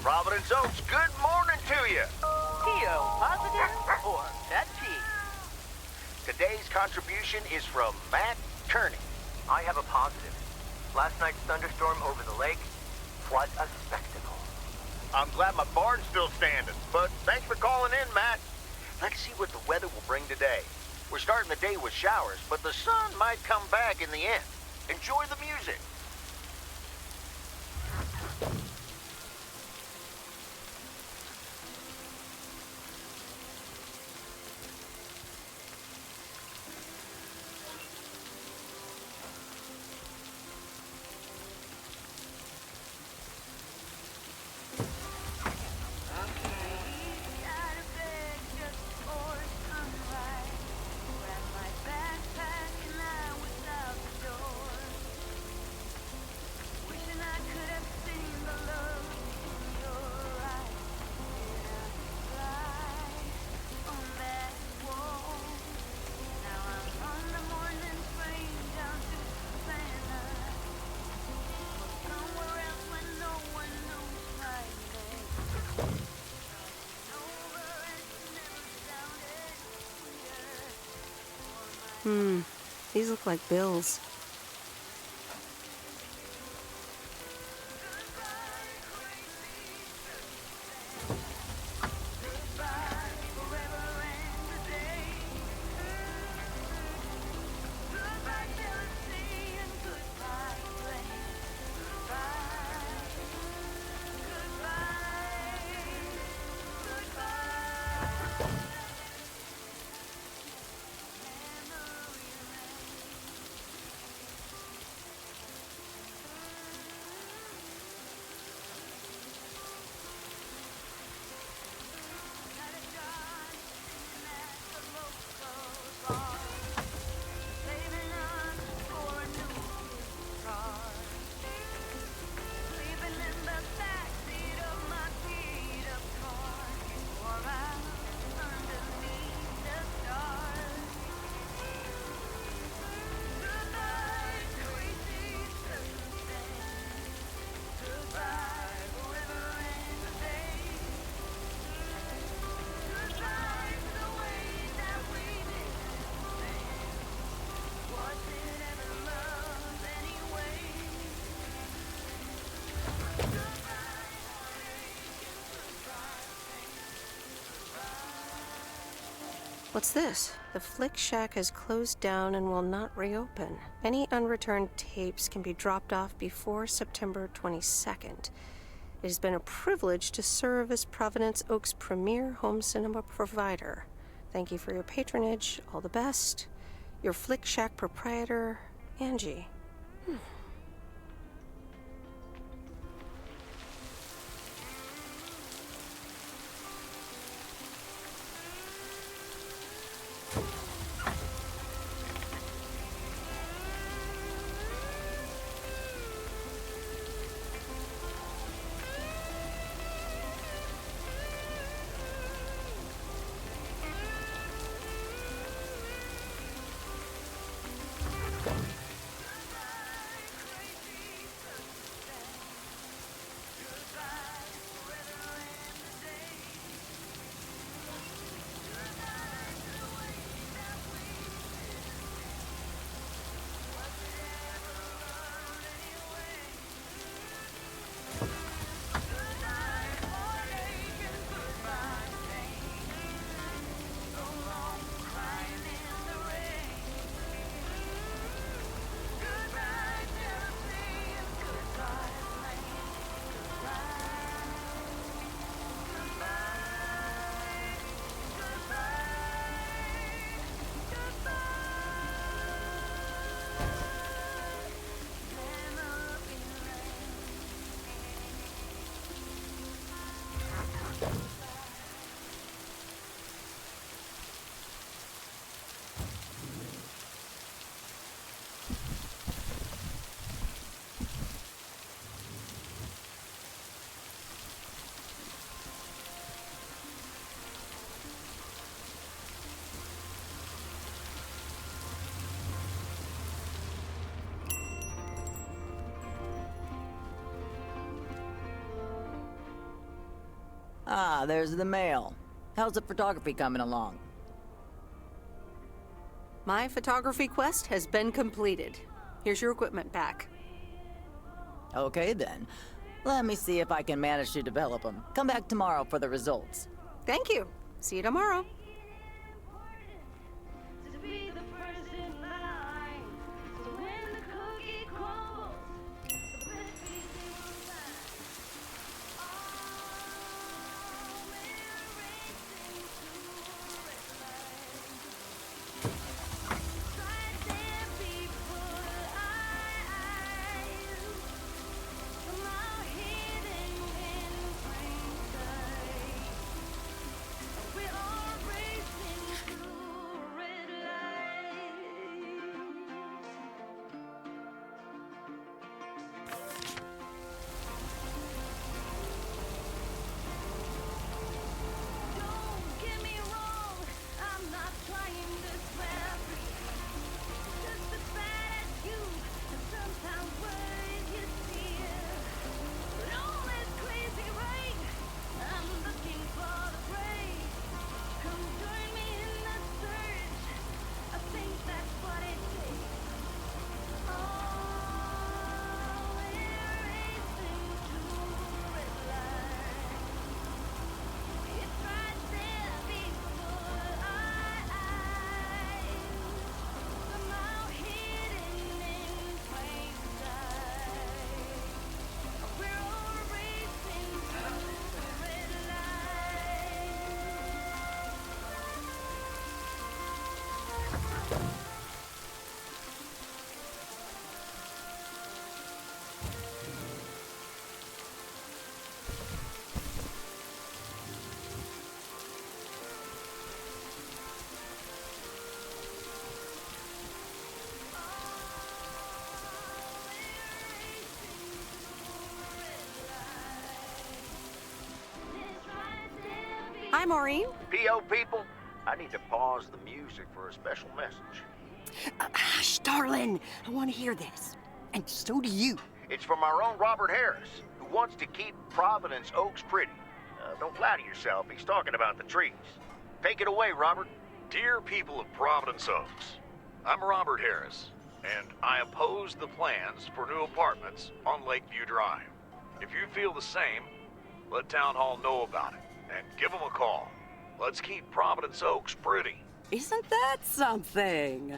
Провиденс-Оукс, good morning to you. P.O. positive or pet peeve? Today's contribution is from Matt Kearney. I have a positive. Last night's thunderstorm over the lake, what a spectacle. I'm glad my barn's still standing, but thanks for calling in, Matt. Let's see what the weather will bring today. We're starting the day with showers, but the sun might come back in the end. Enjoy the music. These look like bills. What's this? The Flick Shack has closed down and will not reopen. Any unreturned tapes can be dropped off before September 22nd. It has been a privilege to serve as Провиденс-Оукс premier home cinema provider. Thank you for your patronage. All the best. Your Flick Shack proprietor, Angie. Ah, there's the mail. How's the photography coming along? My photography quest has been completed. Here's your equipment back. Okay then. Let me see if I can manage to develop them. Come back tomorrow for the results. Thank you. See you tomorrow. To be the first in line. So when the cookie crumbles, the best piece in your mind. Oh, we're racing to a red light. Right there before eyes, somehow hidden in plain sight. We are racing to a red light. Don't get me wrong, I'm not trying to swear free. Just as bad as you, and sometimes worse you see. But all this crazy rain, I'm looking for the prey. Come join me in the search. I think that's what it takes. Oh, we're racing to a red light. It's right there before our eyes, somehow hidden in plain sight. We're all racing to a red light. Hi, Maureen. P.O. people, I need to pause the music for a special message. Hush, darling. I want to hear this. And so do you. It's from our own Robert Harris, who wants to keep Провиденс-Оукс pretty. Don't flatter yourself, he's talking about the trees. Take it away, Robert. Dear people of Провиденс-Оукс, I'm Robert Harris, and I oppose the plans for new apartments on Lakeview Drive. If you feel the same, let Town Hall know about it, and give them a call. Let's keep Провиденс-Оукс pretty. Isn't that something?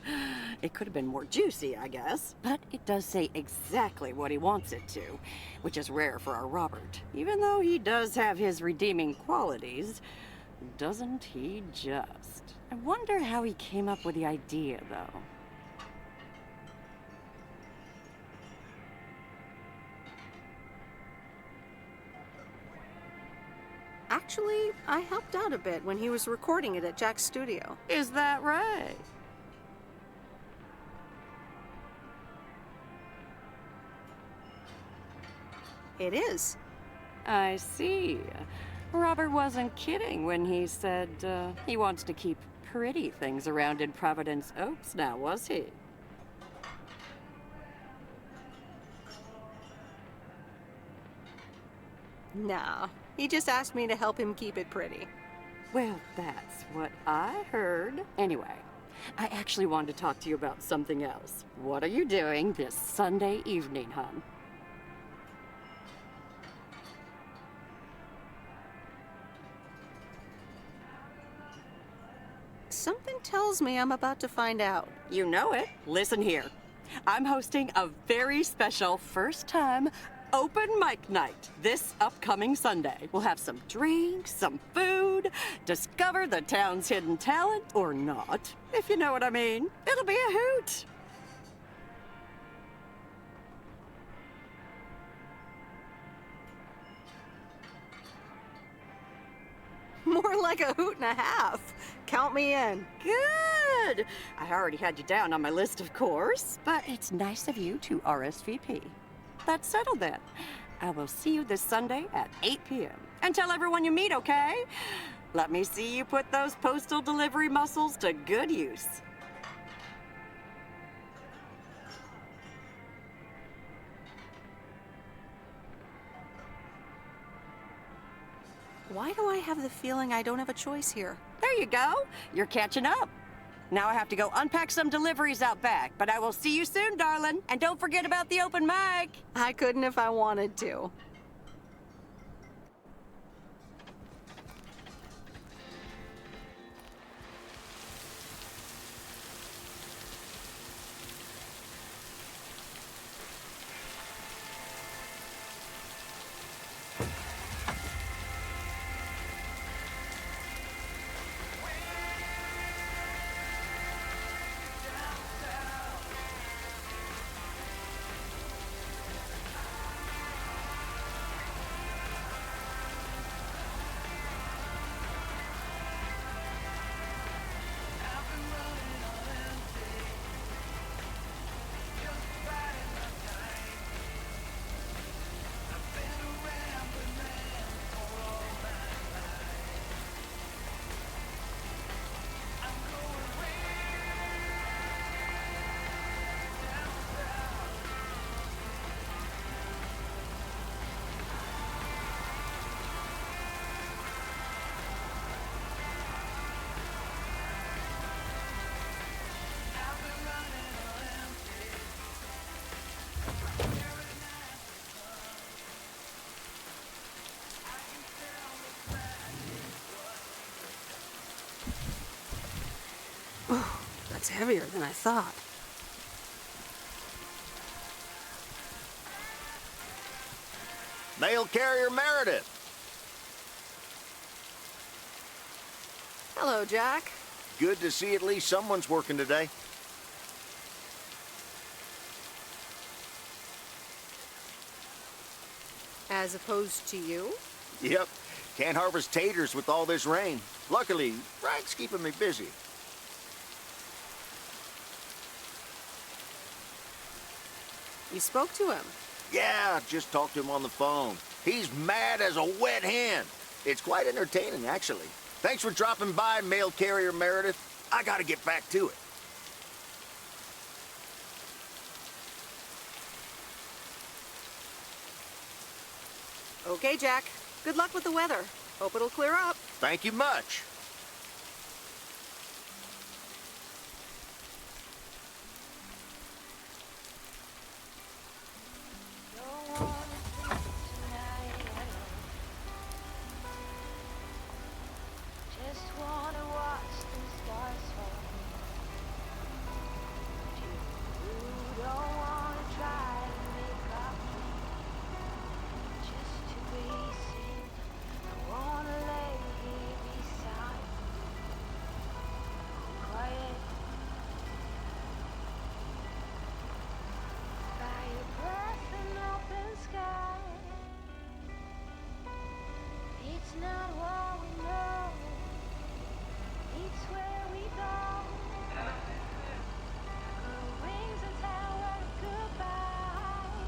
It could have been more juicy, I guess. But it does say exactly what he wants it to, which is rare for our Robert. Even though he does have his redeeming qualities, doesn't he just? I wonder how he came up with the idea, though. Actually, I helped out a bit when he was recording it at Jack's studio. Is that right? It is. I see. Robert wasn't kidding when he said he wants to keep pretty things around in Провиденс-Оукс now, was he? Nah, he just asked me to help him keep it pretty. Well, that's what I heard. Anyway, I actually wanted to talk to you about something else. What are you doing this Sunday evening, hon? Something tells me I'm about to find out. You know it. Listen here. I'm hosting a very special first-time open mic night this upcoming Sunday. We'll have some drinks, some food, discover the town's hidden talent, or not, if you know what I mean. It'll be a hoot. More like a hoot and a half. Count me in. Good. I already had you down on my list, of course, but it's nice of you to RSVP. That's settled then. I will see you this Sunday at 8 p.m. And tell everyone you meet, okay? Let me see you put those postal delivery muscles to good use. Why do I have the feeling I don't have a choice here? There you go. You're catching up. Now I have to go unpack some deliveries out back, but I will see you soon, darling. And don't forget about the open mic. I couldn't if I wanted to. That's heavier than I thought. Mail carrier Meredith. Hello, Jack. Good to see at least someone's working today. As opposed to you? Yep. Can't harvest taters with all this rain. Luckily, Frank's keeping me busy. You spoke to him. Yeah, just talked to him on the phone. He's mad as a wet hen. It's quite entertaining, actually. Thanks for dropping by, mail carrier Meredith. I gotta get back to it. Okay, Jack. Good luck with the weather. Hope it'll clear up. Thank you much. Just wanna watch the stars fall. not what we know, it's where we go. Grow wings and tell our goodbye.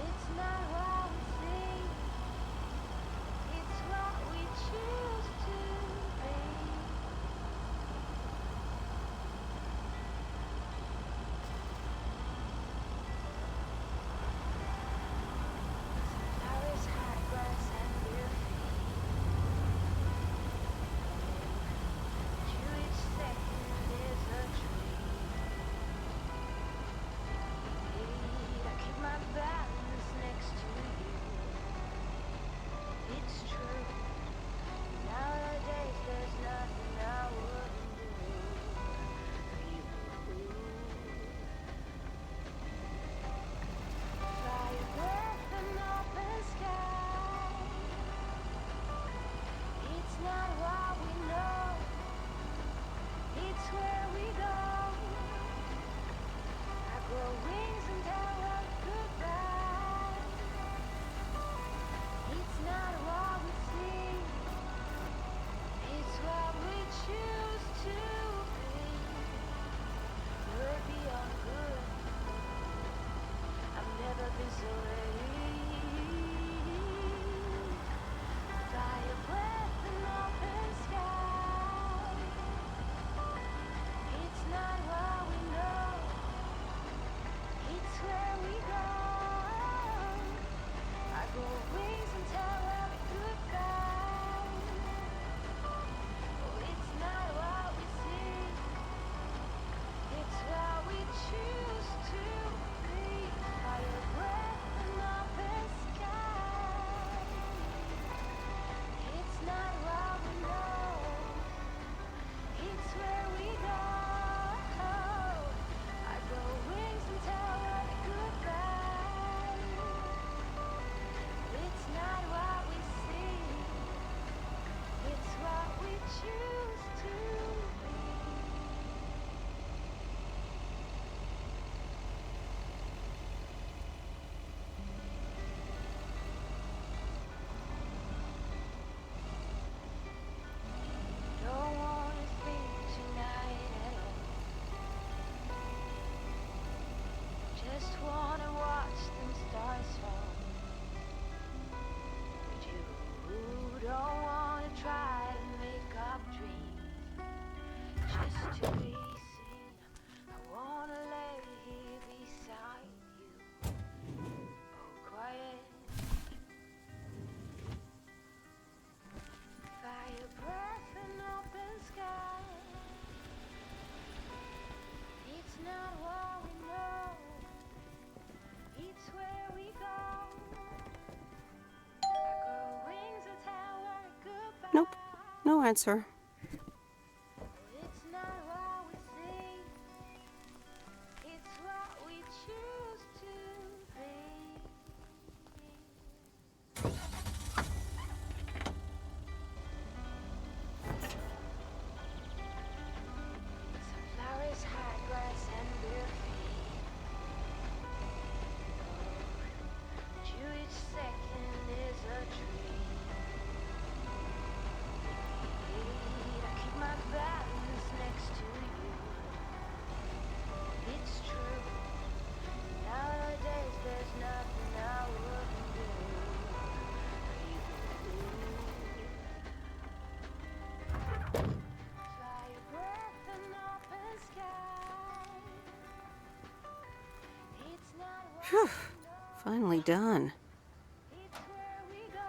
It's not what we see, it's what we choose to be. Flowers, high grass, and bare feet. To each second is a treat. I keep my balance next to you. It's true. Nowadays there's nothing I wouldn't do for you. Fire breath and open sky. It's not what we know, it's where we go. I grow wings and tell us goodbye. It's not what we see, it's what we choose to be. We're beyond good, I've never been so ready. Fire breath and open sky. It's not what we know, it's where we go. I grow wings and tell them goodbye. Oh, it's not what we see, it's what we choose to be. Fire breath and open sky. It's not what we know, it's where we go. I grow wings and tell them goodbye. It's not what we see, it's what we choose to be. Don't wanna think tonight at all, just wanna watch them stars fall. But you don't wanna try to make up dreams, just to be seen. I wanna lay here beside you, oh quiet. Fire breath and open sky. It's not what we know, it's where we go. I grow wings and tell her goodbye. Nope, no answer. It's not what we see, it's what we choose to be. Some flowers, high grass, and bare feet. To each second is a treat. I keep my balance next to you. It's true. Nowadays there's nothing I wouldn't do for you. Fire breath and open sky. It's not what Phew, we know, finally done. it's where we go.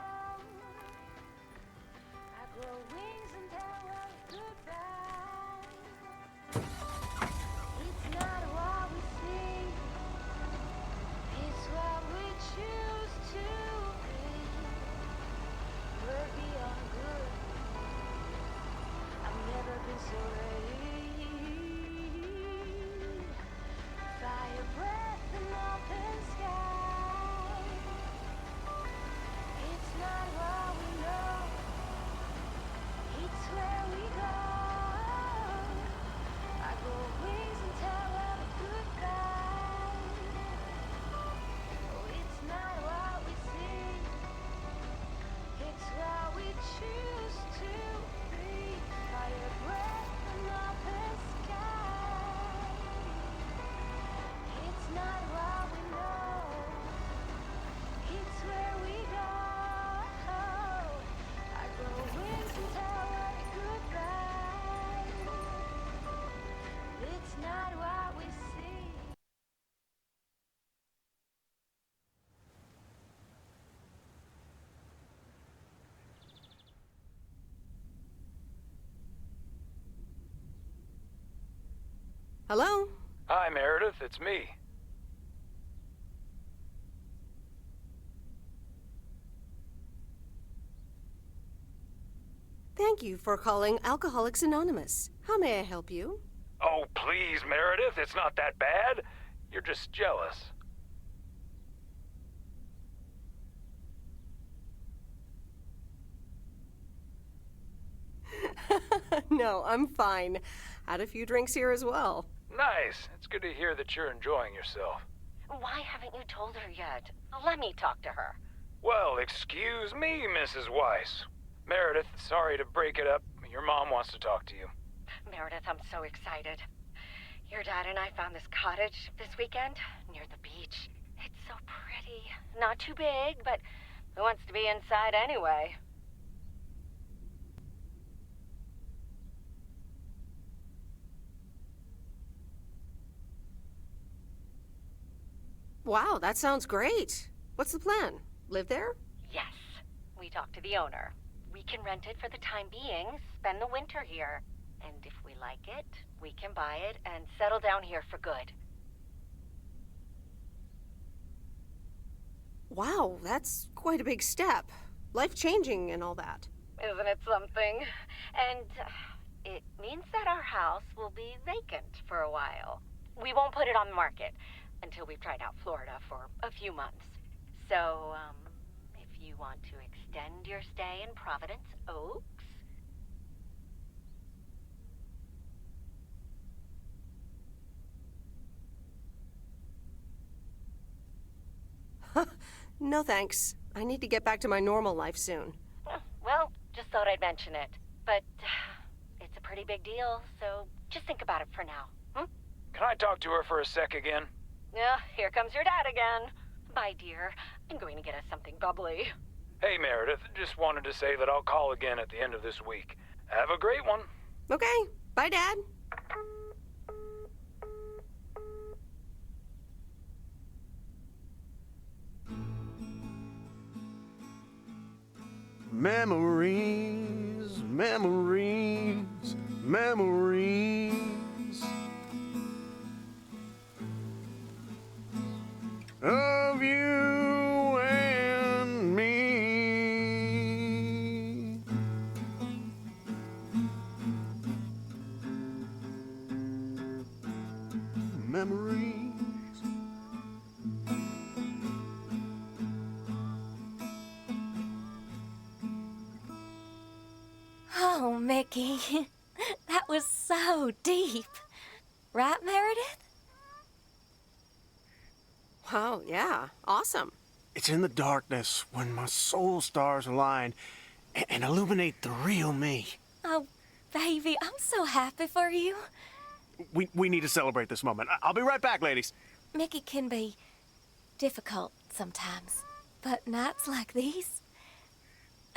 I grow wings and tell us goodbye. It's not what we see, it's what we choose to be. We're beyond good, I've never been so ready. Fire breath and open sky. Hello? Hi, Meredith, it's me. Thank you for calling Alcoholics Anonymous. How may I help you? Oh, please, Meredith, it's not that bad. You're just jealous. No, I'm fine. Had a few drinks here as well. Nice. It's good to hear that you're enjoying yourself. Why haven't you told her yet? Let me talk to her. Well, excuse me, Mrs. Weiss. Meredith, sorry to break it up. Your mom wants to talk to you. Meredith, I'm so excited. Your dad and I found this cottage this weekend near the beach. It's so pretty. Not too big, but who wants to be inside anyway? Wow, that sounds great. What's the plan? Live there? Yes. We talked to the owner. We can rent it for the time being, spend the winter here. And if we like it, we can buy it and settle down here for good. Wow, that's quite a big step. Life-changing and all that. Isn't it something? And it means that our house will be vacant for a while. We won't put it on the market until we've tried out Florida for a few months. So, if you want to extend your stay in Провиденс-Оукс... No thanks. I need to get back to my normal life soon. Well, just thought I'd mention it. But it's a pretty big deal, so just think about it for now. Can I talk to her for a sec again? Yeah, here comes your dad again. Bye, dear. I'm going to get us something bubbly. Hey, Meredith, just wanted to say that I'll call again at the end of this week. Have a great one. Okay. Bye, Dad. Memories, memories, memories of you and me. Memories. Oh, Mickey, that was so deep. Right, Meredith? Wow, yeah. Awesome. It's in the darkness when my soul stars align and illuminate the real me. Oh, baby, I'm so happy for you. We need to celebrate this moment. I'll be right back, ladies. Mickey can be difficult sometimes, but nights like these,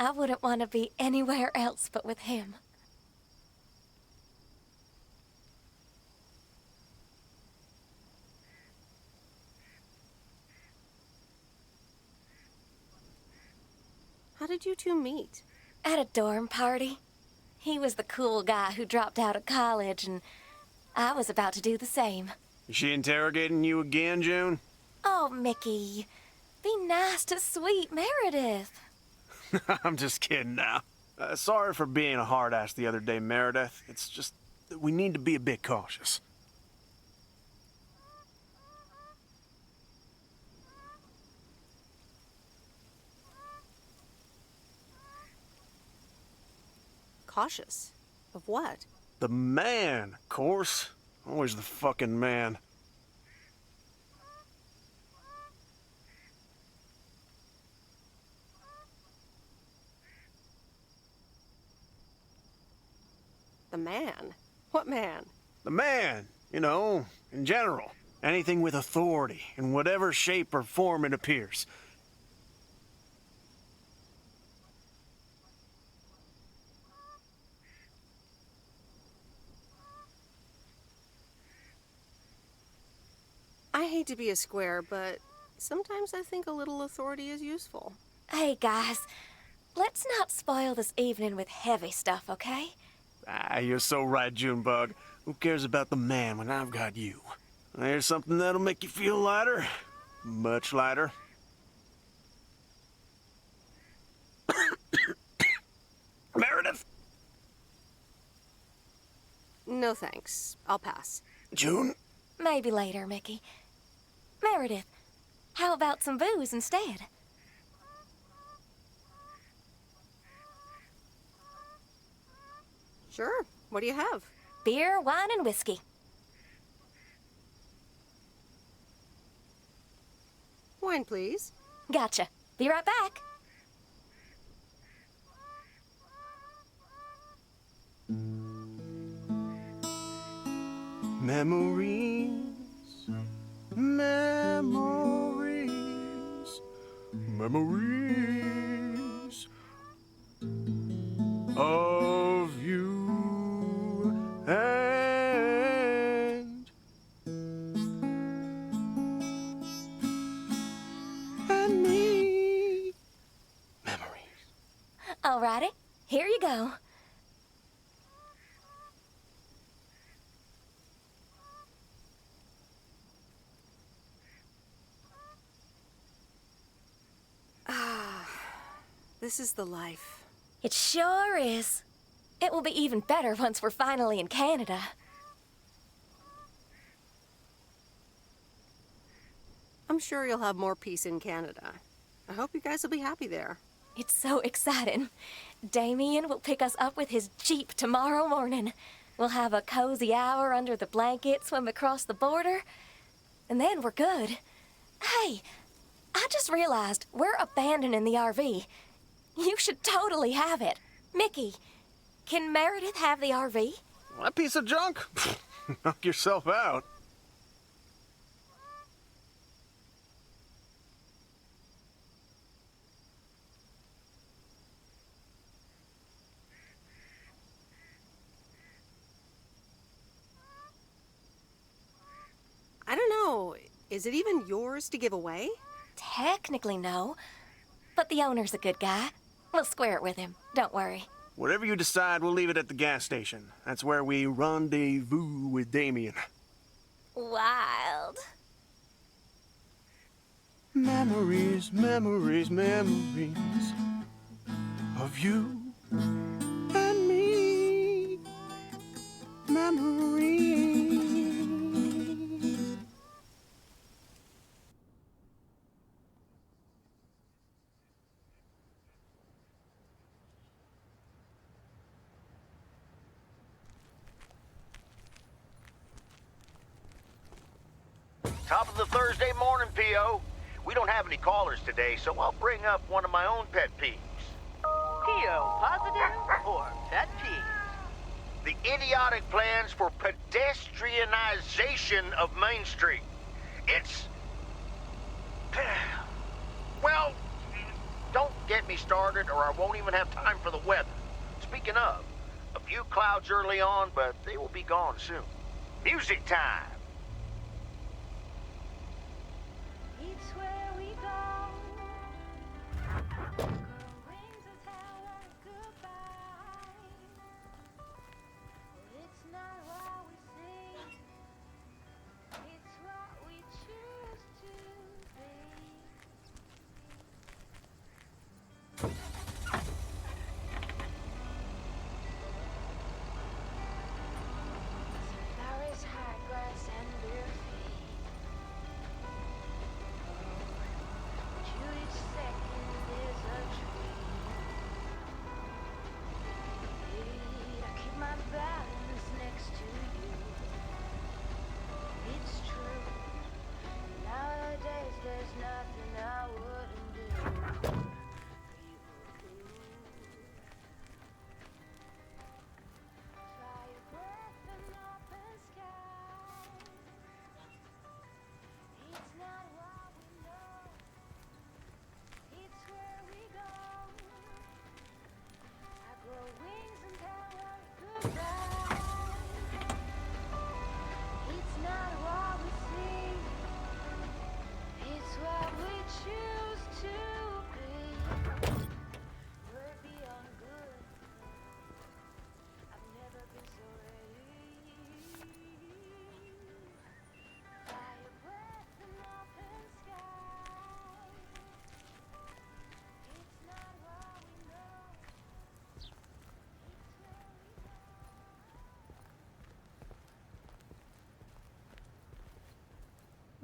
I wouldn't want to be anywhere else but with him. How did you two meet? At a dorm party. He was the cool guy who dropped out of college, and I was about to do the same. Is she interrogating you again, June? Oh, Mickey, be nice to sweet Meredith. I'm just kidding now. Sorry for being a hard ass the other day, Meredith. It's just that we need to be a bit cautious. Cautious? Of what? The man, of course. Always the fucking man. The man? What man? The man, you know, in general. Anything with authority, in whatever shape or form it appears. I hate to be a square, but sometimes I think a little authority is useful. Hey, guys, let's not spoil this evening with heavy stuff, okay? You're so right, Junebug. Who cares about the man when I've got you? There's something that'll make you feel lighter. Much lighter. Meredith? No thanks. I'll pass. June? Maybe later, Mickey. Meredith, how about some booze instead? Sure. What do you have? Beer, wine, and whiskey. Wine, please. Gotcha. Be right back. Memories, memories, memories of you and me. Memories. Alrighty, here you go. This is the life. It sure is. It will be even better once we're finally in Canada. I'm sure you'll have more peace in Canada. I hope you guys will be happy there. It's so exciting. Damien will pick us up with his Jeep tomorrow morning. We'll have a cozy hour under the blanket, swim across the border, and then we're good. Hey, I just realized we're abandoning the RV. You should totally have it. Mickey, can Meredith have the RV? That piece of junk? Knock yourself out. I don't know. Is it even yours to give away? Technically, no. But the owner's a good guy. We'll square it with him. Don't worry. Whatever you decide, we'll leave it at the gas station. That's where we rendezvous with Damien. Wild. Memories, memories, memories of you and me. Memories. Top of the Thursday morning, P.O. We don't have any callers today, so I'll bring up one of my own pet peeves. P.O. positive or pet peeve? The idiotic plans for pedestrianization of Main Street. It's... Well, don't get me started or I won't even have time for the weather. Speaking of, a few clouds early on, but they will be gone soon. Music time! It's where we go. Rings will tell us goodbye. It's not what we see. It's what we choose to be. Flowers, high grass,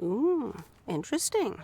Ooh, interesting.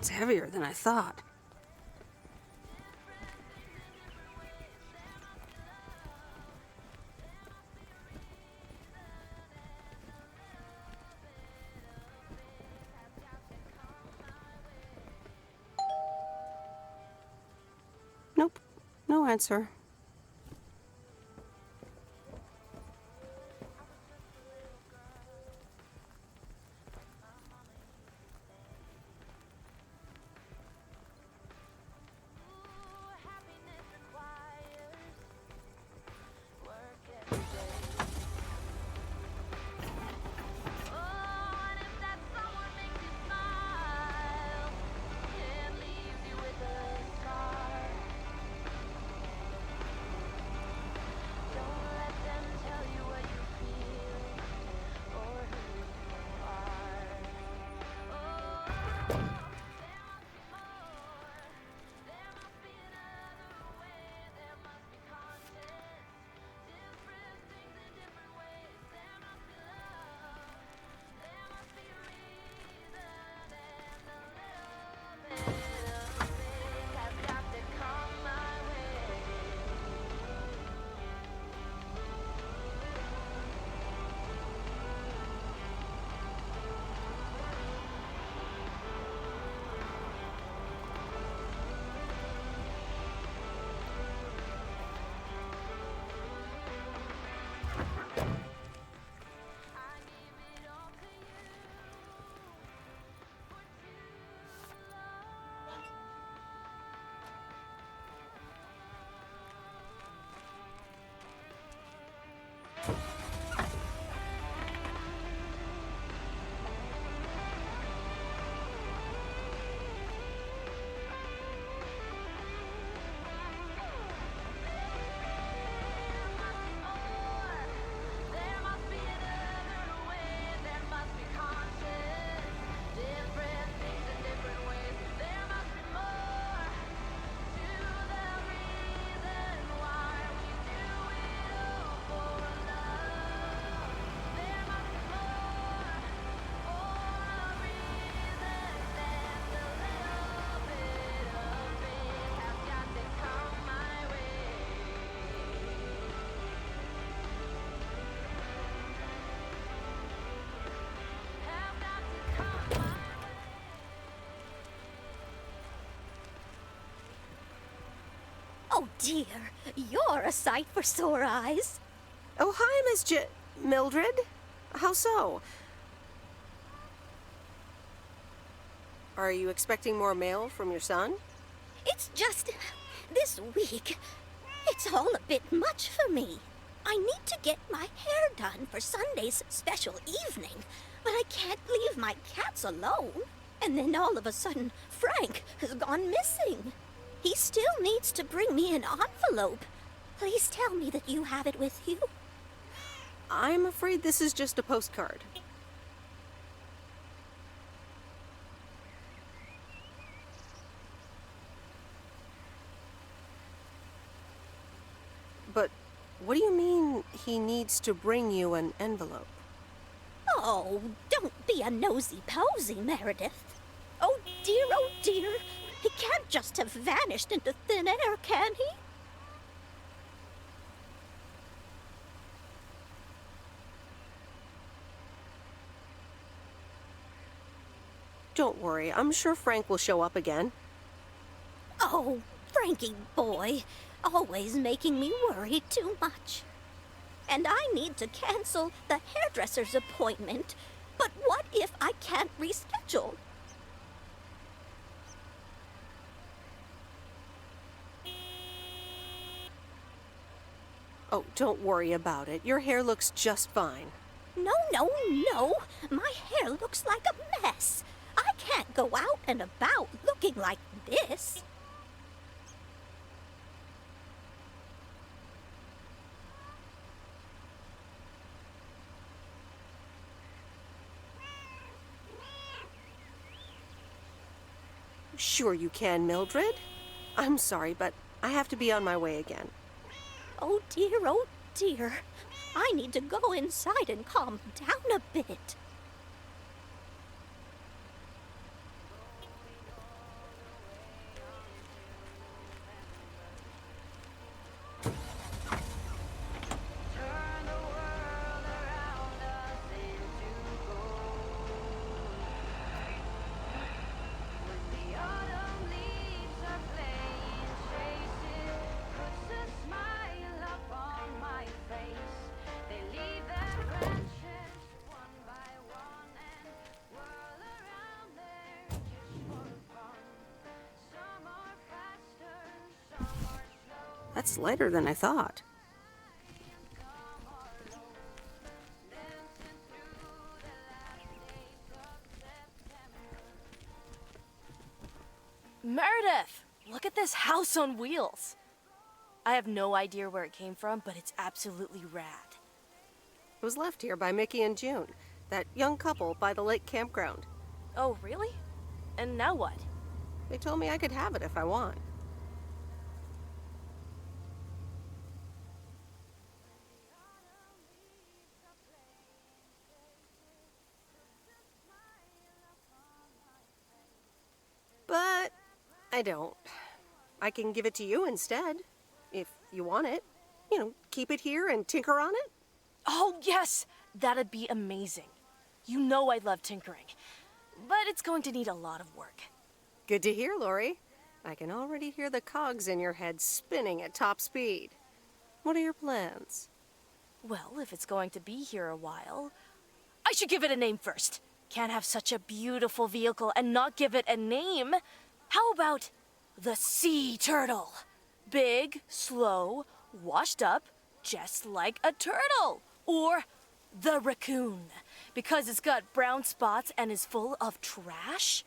That's heavier than I thought. Nope, no answer. Oh dear, you're a sight for sore eyes. Oh, hi, Miss Mildred. How so? Are you expecting more mail from your son? It's just this week. It's all a bit much for me. I need to get my hair done for Sunday's special evening, but I can't leave my cats alone. And then all of a sudden, Frank has gone missing. He still needs to bring me an envelope. Please tell me that you have it with you. I'm afraid this is just a postcard. But what do you mean he needs to bring you an envelope? Oh, don't be a nosy-posy, Meredith. Oh dear, he can't just have vanished into thin air, can he? Don't worry, I'm sure Frank will show up again. Oh, Frankie boy, always making me worry too much. And I need to cancel the hairdresser's appointment. But what if I can't reschedule? Oh, don't worry about it. Your hair looks just fine. No. My hair looks like a mess. I can't go out and about looking like this. Sure you can, Mildred. I'm sorry, but I have to be on my way again. Oh dear. I need to go inside and calm down a bit. That's lighter than I thought. Meredith! Look at this house on wheels. I have no idea where it came from, but it's absolutely rad. It was left here by Mickey and June, that young couple by the lake campground. Oh, really? And now what? They told me I could have it if I want. But I don't. I can give it to you instead, if you want it. You know, keep it here and tinker on it. Oh, yes! That'd be amazing. You know I love tinkering, but it's going to need a lot of work. Good to hear, Lori. I can already hear the cogs in your head spinning at top speed. What are your plans? Well, if it's going to be here a while, I should give it a name first. Can't have such a beautiful vehicle and not give it a name. How about the sea turtle? Big, slow, washed up, just like a turtle. Or the raccoon, because it's got brown spots and is full of trash.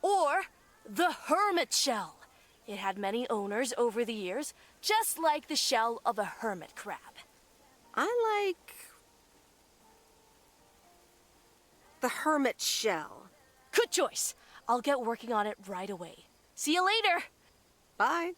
Or the hermit shell. It had many owners over the years, just like the shell of a hermit crab. I like the hermit shell. Good choice. I'll get working on it right away. See you later. Bye.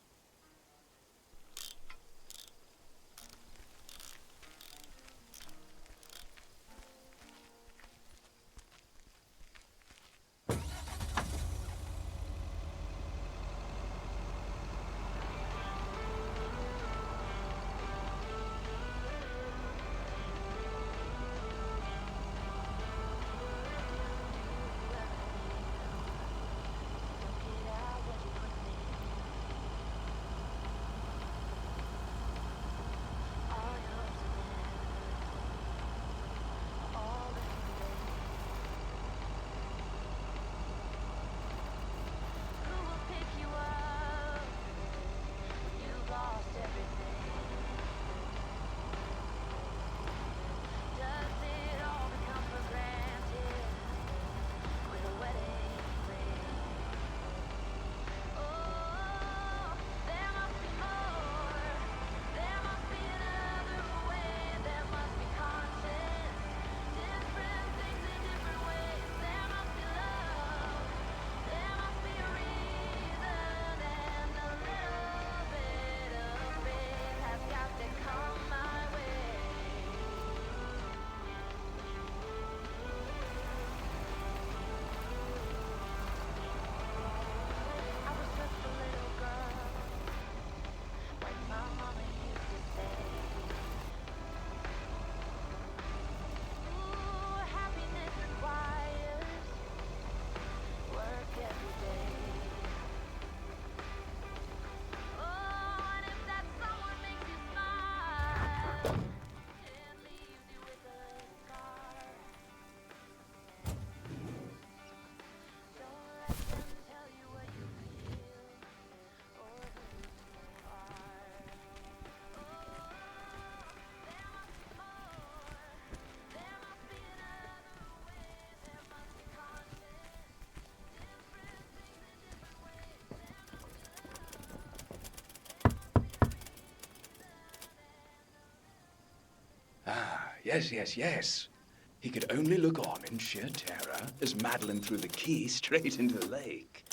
Yes. He could only look on in sheer terror as Madeline threw the key straight into the lake.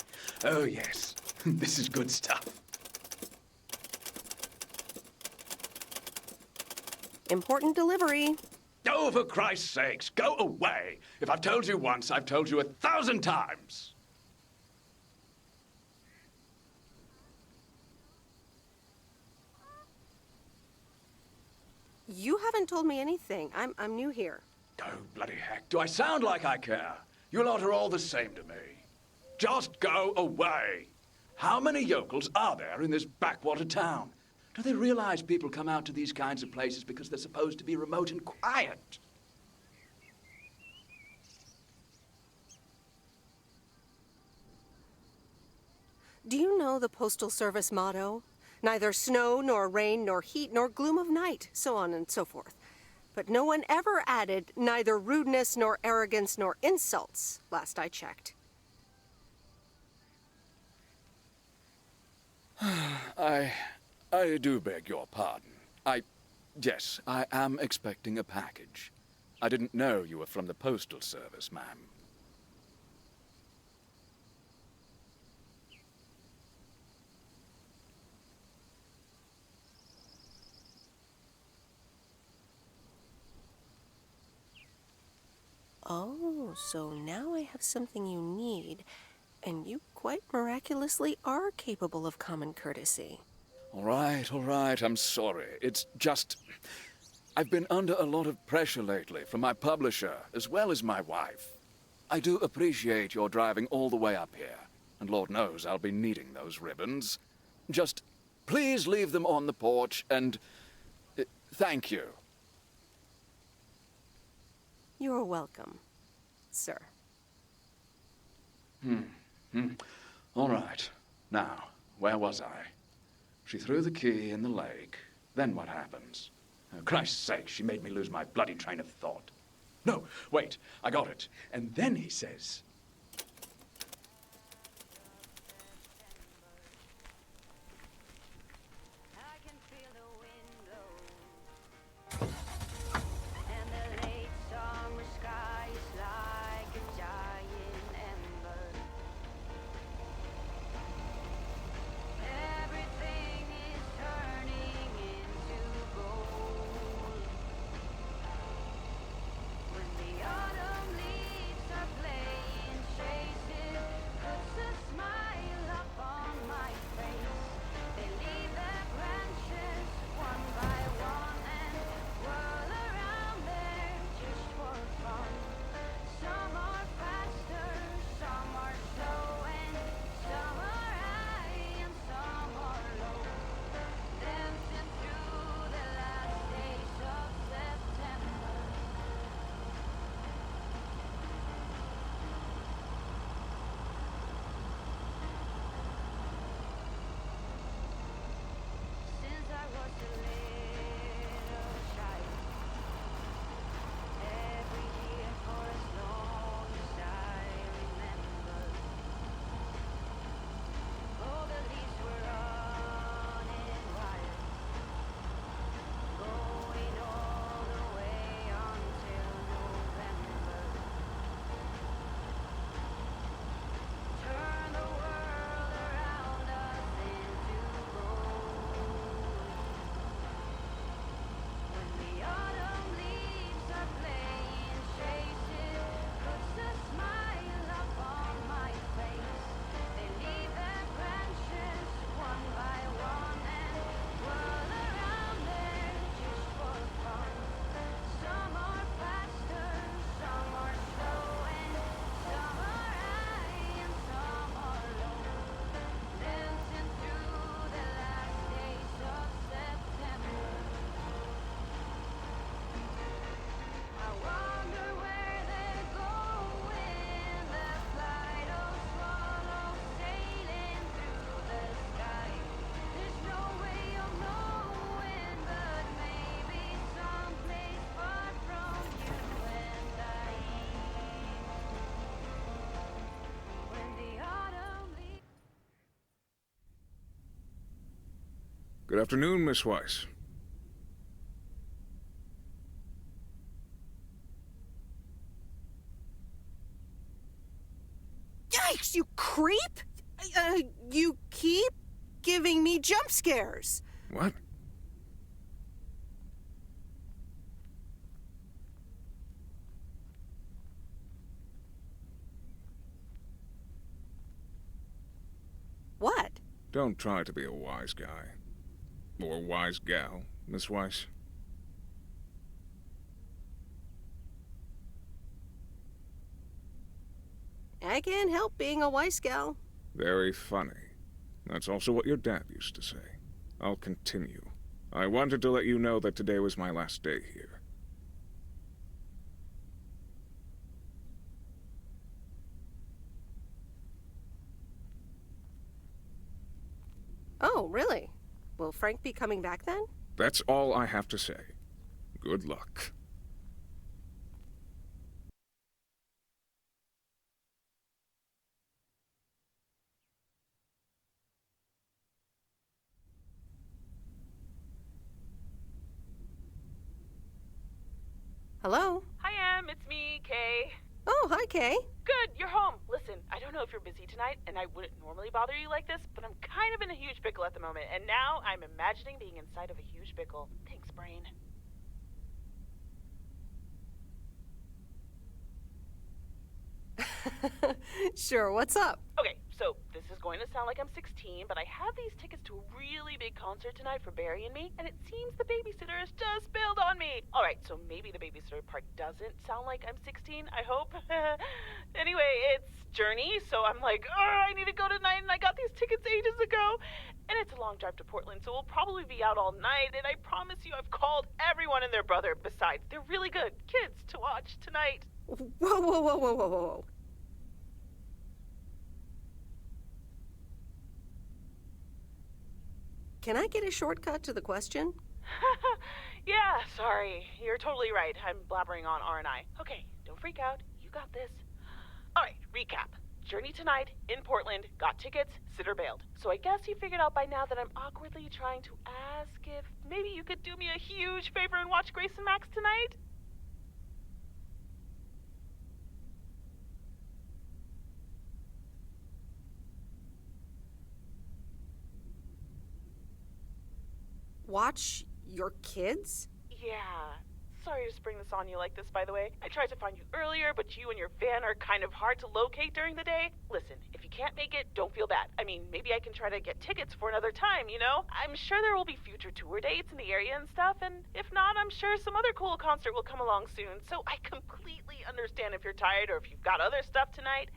Oh, yes. This is good stuff. Important delivery. Oh, for Christ's sakes, go away. If I've told you once, I've told you 1,000 times. You haven't told me anything. I'm new here. Oh, bloody heck. Do I sound like I care? You lot are all the same to me. Just go away. How many yokels are there in this backwater town? Do they realize people come out to these kinds of places because they're supposed to be remote and quiet? Do you know the Postal Service motto? Neither snow, nor rain, nor heat, nor gloom of night, so on and so forth. But no one ever added neither rudeness, nor arrogance, nor insults, last I checked. I do beg your pardon. Yes, I am expecting a package. I didn't know you were from the Postal Service, ma'am. Oh, so now I have something you need, and you quite miraculously are capable of common courtesy. All right, I'm sorry. It's just... I've been under a lot of pressure lately from my publisher, as well as my wife. I do appreciate your driving all the way up here, and Lord knows I'll be needing those ribbons. Just please leave them on the porch, and... thank you. You're welcome, sir. All right. Now, where was I? She threw the key in the lake. Then what happens? Oh, Christ's sake, she made me lose my bloody train of thought. No, wait, I got it. And then he says... Good afternoon, Miss Weiss. Creep? You keep giving me jump scares. What? What? Don't try to be a wise guy. Or wise gal, Miss Weiss. I can't help being a wise gal. Very funny. That's also what your dad used to say. I'll continue. I wanted to let you know that today was my last day here. Oh, really? Will Frank be coming back then? That's all I have to say. Good luck. Hello? Hi, Em. It's me, Kay. Oh, hi, Kay. Good, you're home. Listen, I don't know if you're busy tonight, and I wouldn't normally bother you like this, but I'm kind of in a huge pickle at the moment, and now I'm imagining being inside of a huge pickle. Thanks, brain. Sure, what's up? Okay, so this is going to sound like I'm 16, but I have these tickets to a really big concert tonight for Barry and me, and it seems the babysitter has just bailed on me. All right, so maybe the babysitter part doesn't sound like I'm 16, I hope. Anyway, it's Journey, so I'm like, oh, I need to go tonight, and I got these tickets ages ago. And it's a long drive to Portland, so we'll probably be out all night, and I promise you I've called everyone and their brother. Besides, they're really good kids to watch tonight. Whoa, whoa, whoa, whoa, whoa, whoa. Can I get a shortcut to the question? Yeah, sorry. You're totally right. I'm blabbering on, aren't I? Okay, don't freak out. You got this. All right, recap. Journey tonight, in Portland, got tickets, sitter bailed. So I guess you figured out by now that I'm awkwardly trying to ask if maybe you could do me a huge favor and watch Grace and Max tonight? Watch your kids? Yeah. Sorry to spring this on you like this, by the way. I tried to find you earlier, but you and your van are kind of hard to locate during the day. Listen, if you can't make it, don't feel bad. I mean, maybe I can try to get tickets for another time, you know? I'm sure there will be future tour dates in the area and stuff, and if not, I'm sure some other cool concert will come along soon. So I completely understand if you're tired or if you've got other stuff tonight.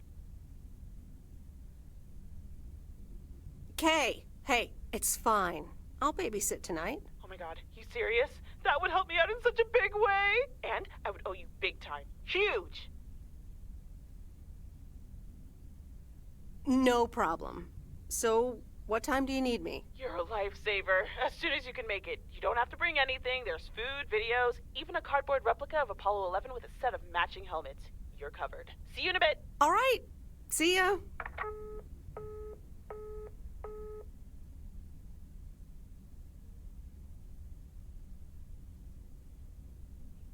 Kay, hey, it's fine. I'll babysit tonight. Oh my god, you serious? That would help me out in such a big way! And I would owe you big time. Huge! No problem. So, what time do you need me? You're a lifesaver. As soon as you can make it. You don't have to bring anything. There's food, videos, even a cardboard replica of Apollo 11 with a set of matching helmets. You're covered. See you in a bit. All right. See ya.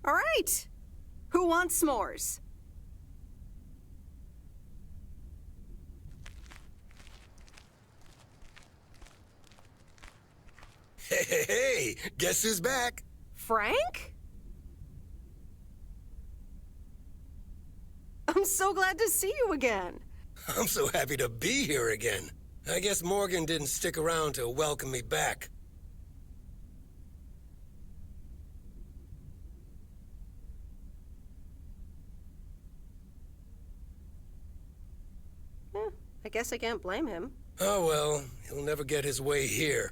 All right. Who wants s'mores? Hey, guess who's back? Frank? I'm so glad to see you again. I'm so happy to be here again. I guess Morgan didn't stick around to welcome me back. I guess I can't blame him. Oh well, he'll never get his way here.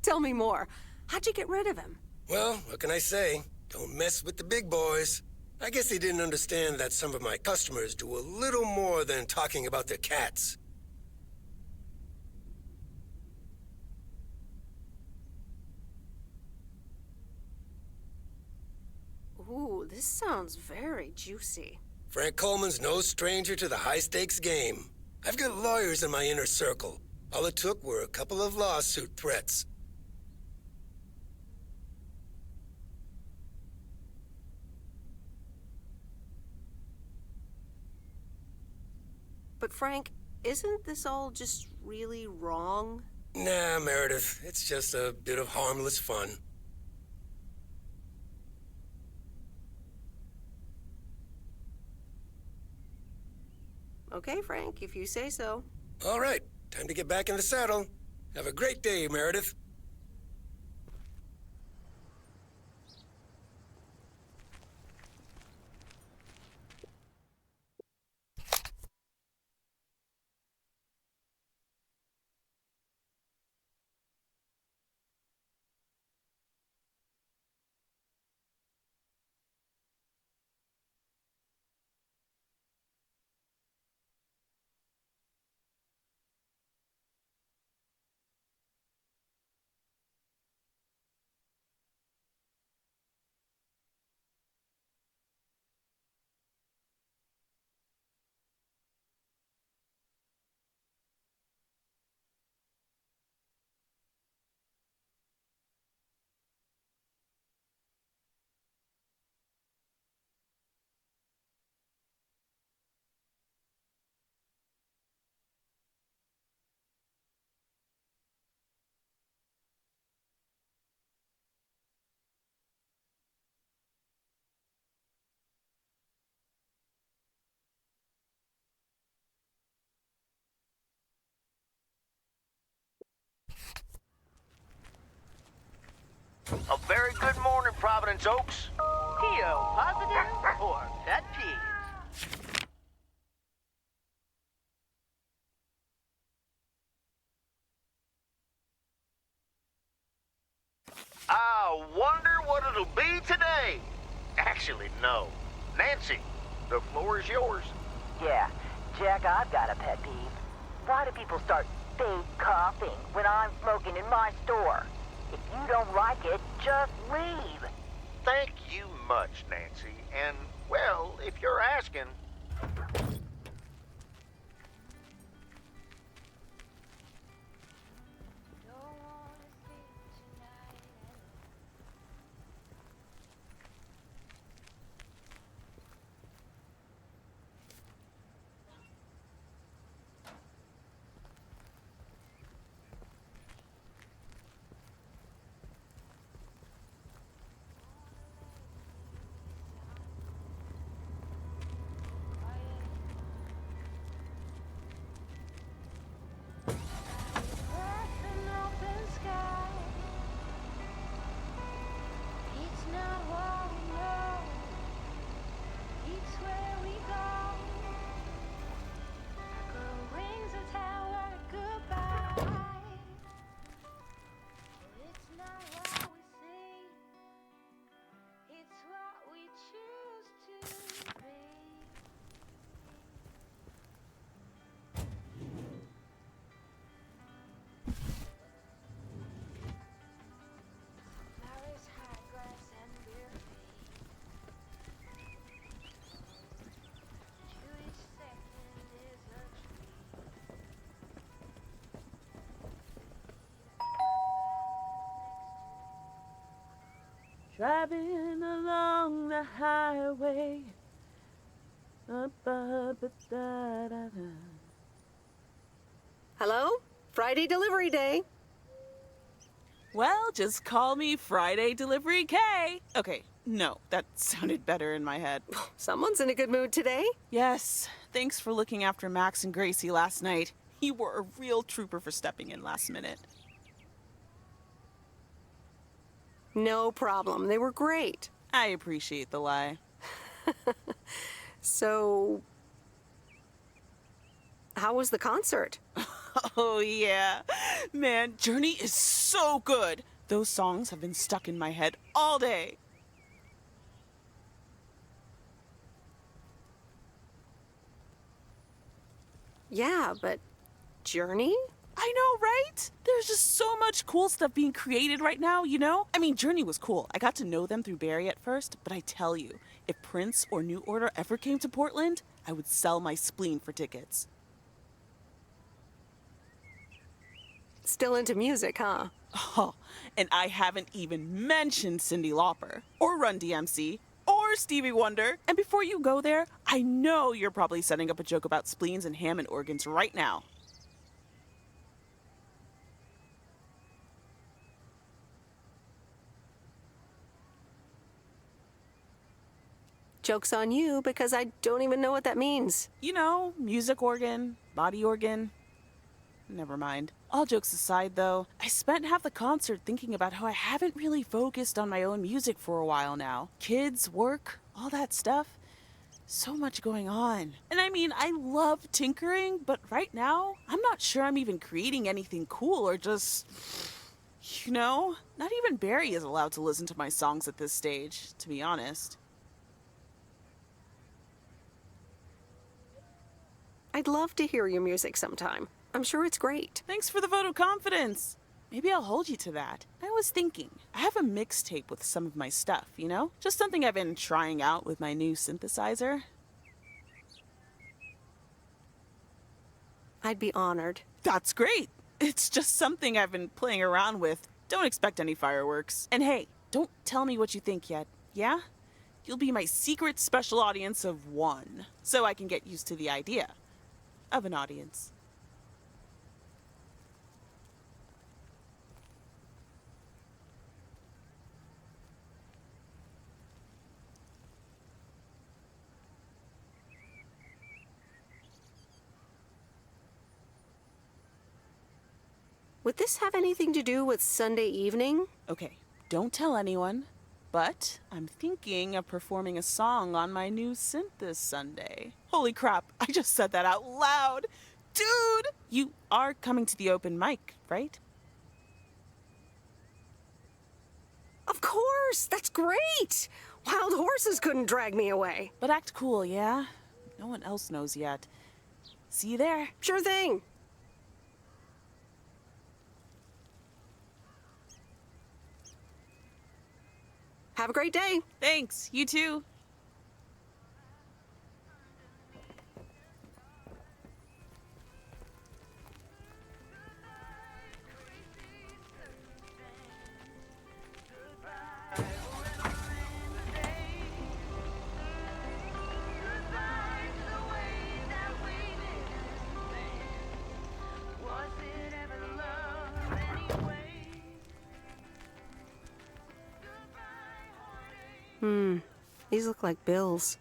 Tell me more. How'd you get rid of him? Well, what can I say? Don't mess with the big boys. I guess he didn't understand that some of my customers do a little more than talking about their cats. Ooh, this sounds very juicy. Frank Coleman's no stranger to the high-stakes game. I've got lawyers in my inner circle. All it took were a couple of lawsuit threats. Frank, isn't this all just really wrong? Nah, Meredith. It's just a bit of harmless fun. Okay, Frank, if you say so. All right, time to get back in the saddle. Have a great day, Meredith. A very good morning, Провиденс-Оукс. P.O. positive or pet peeve? I wonder what it'll be today. Actually, no. Nancy, the floor is yours. Yeah, Jack, I've got a pet peeve. Why do people start fake coughing when I'm smoking in my store? If you don't like it, just leave. Thank you much, Nancy. And, well, if you're asking... Driving along the highway. Hello? Friday delivery day. Well, just call me Friday Delivery K. Okay, no, that sounded better in my head. Someone's in a good mood today. Yes, thanks for looking after Max and Gracie last night. You were a real trooper for stepping in last minute. No problem. They were great. I appreciate the lie. So, how was the concert? Oh, yeah. Man, Journey is so good. Those songs have been stuck in my head all day. Yeah, but Journey? I know, right? There's just so much cool stuff being created right now, you know? I mean, Journey was cool. I got to know them through Barry at first, but I tell you, if Prince or New Order ever came to Portland, I would sell my spleen for tickets. Still into music, huh? Oh, and I haven't even mentioned Cyndi Lauper, or Run DMC, or Stevie Wonder. And before you go there, I know you're probably setting up a joke about spleens and Hammond organs right now. Joke's on you because I don't even know what that means. You know, music organ, body organ. Never mind. All jokes aside, though, I spent half the concert thinking about how I haven't really focused on my own music for a while now. Kids, work, all that stuff. So much going on. And I mean, I love tinkering, but right now, I'm not sure I'm even creating anything cool or just... You know? Not even Barry is allowed to listen to my songs at this stage, to be honest. I'd love to hear your music sometime. I'm sure it's great. Thanks for the vote of confidence. Maybe I'll hold you to that. I was thinking, I have a mixtape with some of my stuff, you know? Just something I've been trying out with my new synthesizer. I'd be honored. That's great. It's just something I've been playing around with. Don't expect any fireworks. And hey, don't tell me what you think yet, yeah? You'll be my secret special audience of one, so I can get used to the idea of an audience. Would this have anything to do with Sunday evening? Okay, don't tell anyone, but I'm thinking of performing a song on my new synth this Sunday. Holy crap, I just said that out loud! Dude! You are coming to the open mic, right? Of course! That's great! Wild horses couldn't drag me away. But act cool, yeah? No one else knows yet. See you there. Sure thing. Have a great day. Thanks. You too. These look like bills.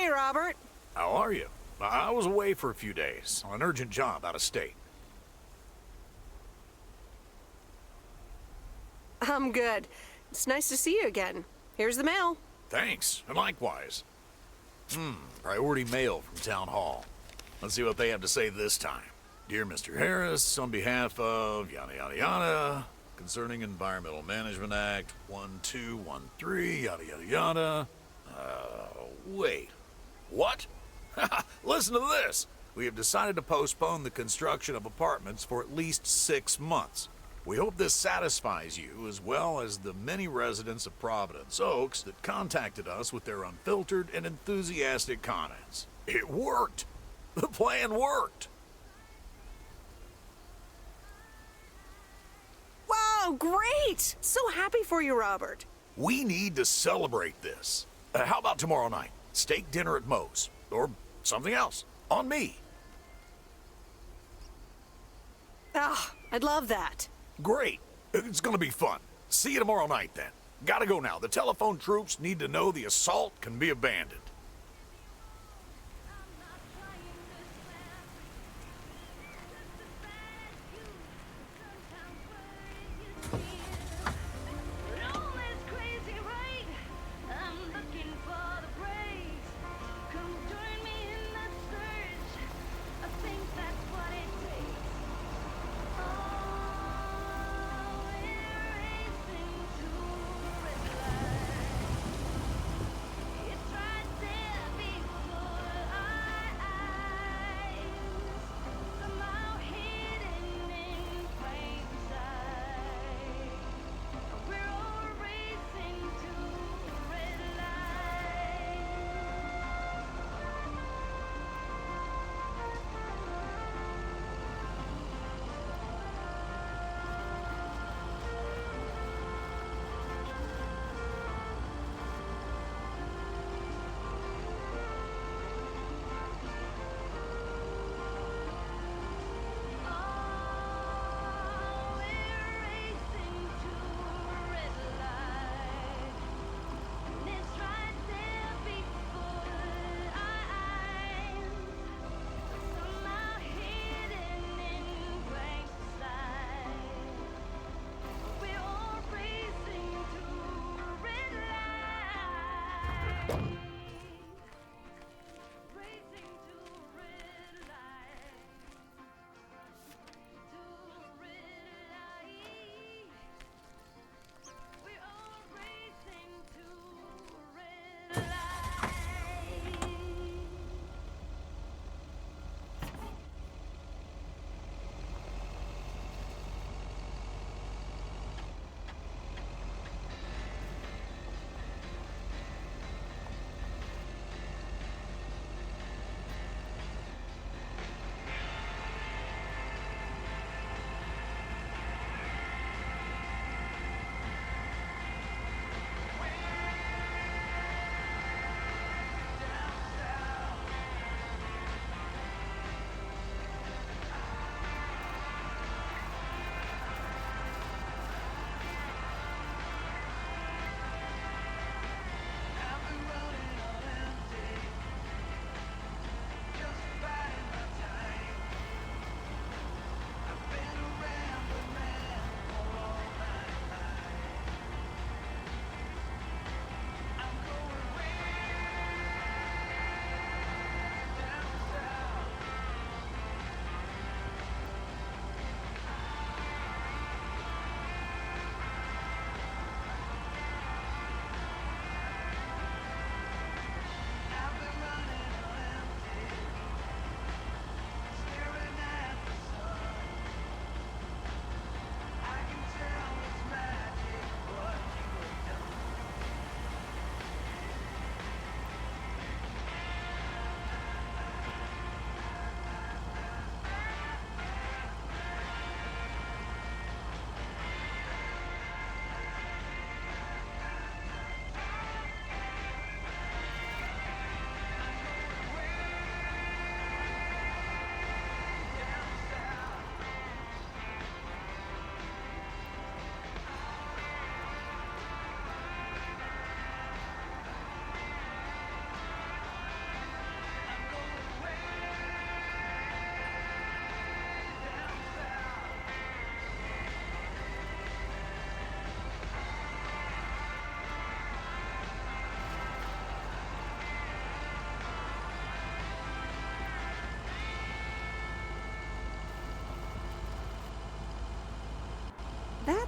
Hey, Robert. How are you? I was away for a few days on an urgent job out of state. I'm good. It's nice to see you again. Here's the mail. Thanks, and likewise. Priority mail from Town Hall. Let's see what they have to say this time. Dear Mr. Harris, on behalf of yada yada yada, concerning Environmental Management Act 1213, yada yada yada. Wait. What? Listen to this. We have decided to postpone the construction of apartments for at least 6 months. We hope this satisfies you, as well as the many residents of Провиденс-Оукс that contacted us with their unfiltered and enthusiastic comments. It worked! The plan worked! Wow, great! So happy for you, Robert. We need to celebrate this. How about tomorrow night? Steak dinner at Moe's. Or something else. On me. Ah, I'd love that. Great. It's gonna be fun. See you tomorrow night, then. Gotta go now. The telephone troops need to know the assault can be abandoned.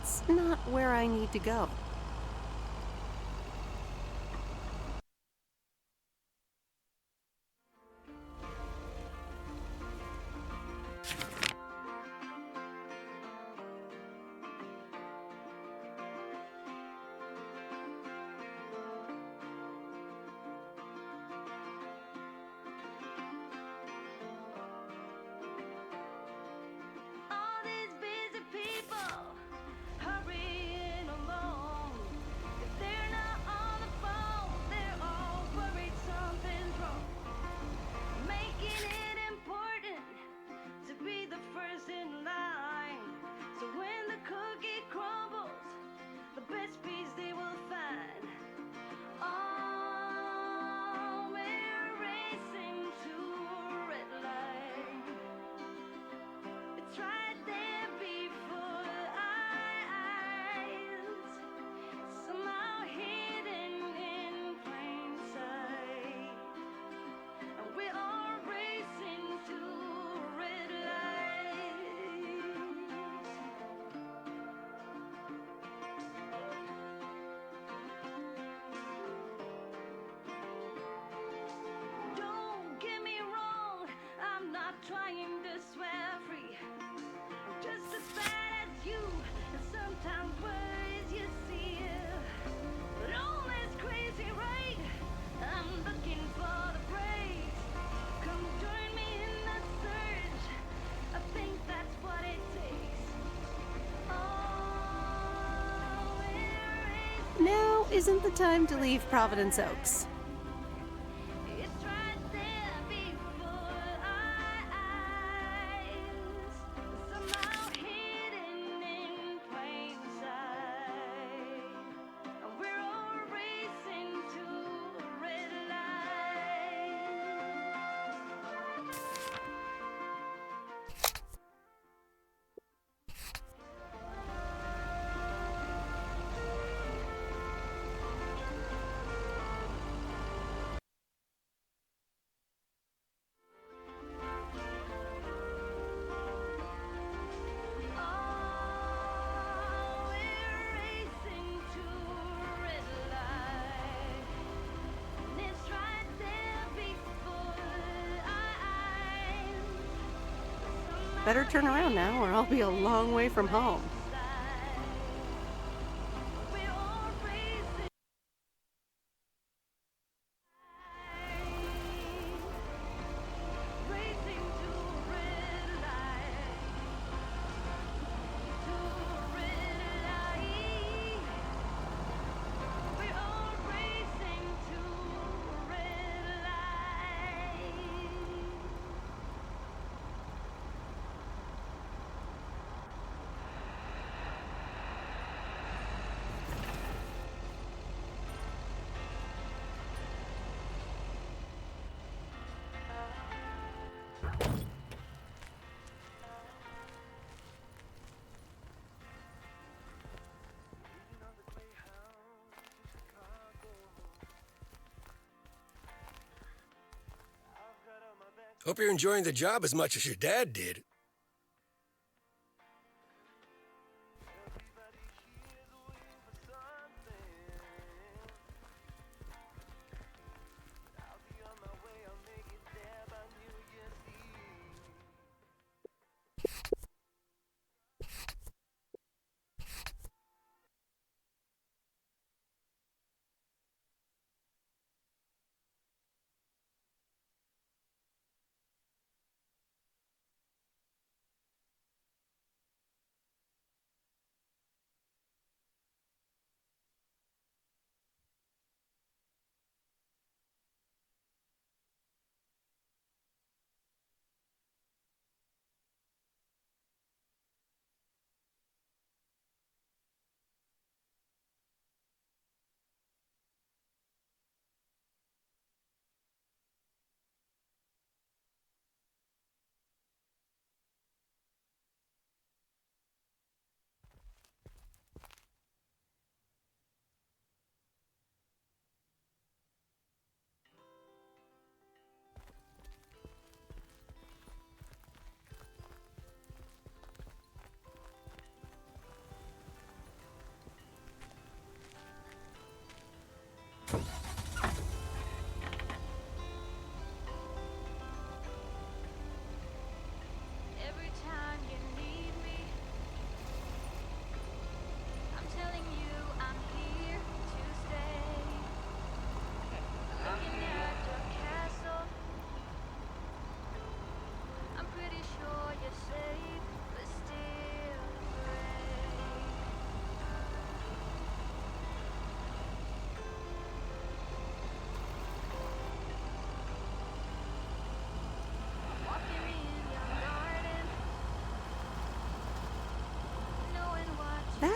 It's not where I need to go. All these busy people hurrying along. If they're not on the phone, they're all worried something's wrong. Making it important to be the first in line. So when the cookie crumbles, the best piece they will find. Oh, we're racing to a red light. It's right there before our eyes, somehow hidden in plain sight. And we're all racing to red lights. Don't get me wrong, I'm not trying to swear free. I'm just as bad as you, and sometimes worse you see. But all this crazy, right? I'm looking for the breaks. Come join me in the search. I think that's what it takes. Oh, we're Now isn't the time to leave Провиденс-Оукс. it's right there before our eyes, somehow hidden in plain sight. And we're all racing to a red light. Oh, we're racing to a red light. And it's right there before our eyes. Better turn around now, or I'll be a long way from home. We're all racing. Racing to a red light. To a red light. We're all racing to a red light. Hope you're enjoying the job as much as your dad did.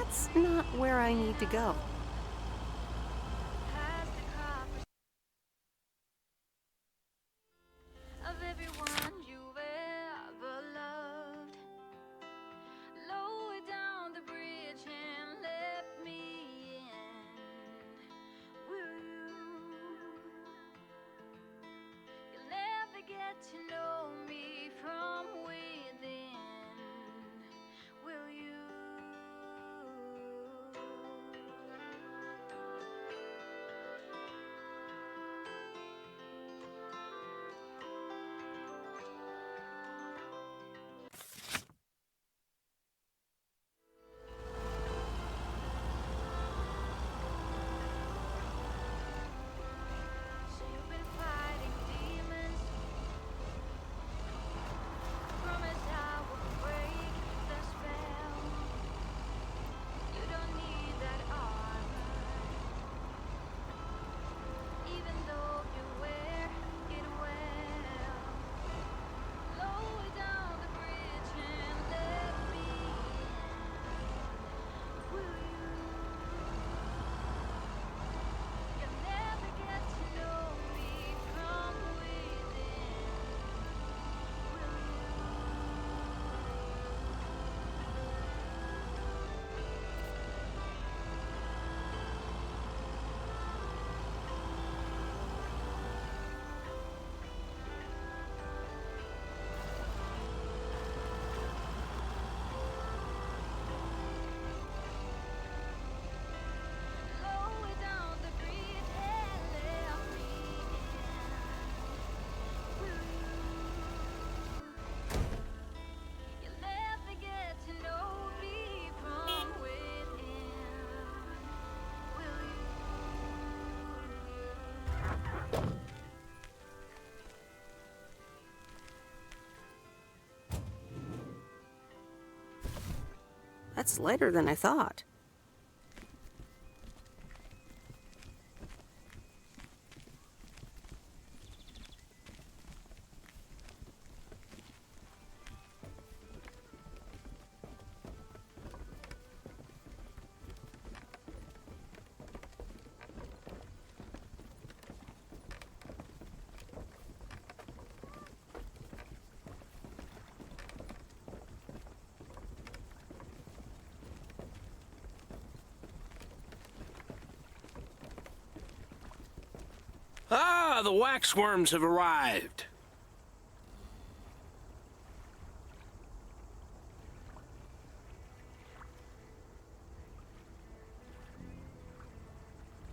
that's not where I need to go. Of everyone you've ever loved, lower down the bridge and let me in. Will you? You'll never get to know me from within. Will you? So you've been fighting demons. Promise I will break the spell. You don't need that armor, even though you wear it well. Lower down the bridge and let me in. Will you? You'll never get to know me from within. Will lower down the bridge and let me in. Will you? You'll never get to know me from within. Will you? That's lighter than I thought. Ah, the waxworms have arrived.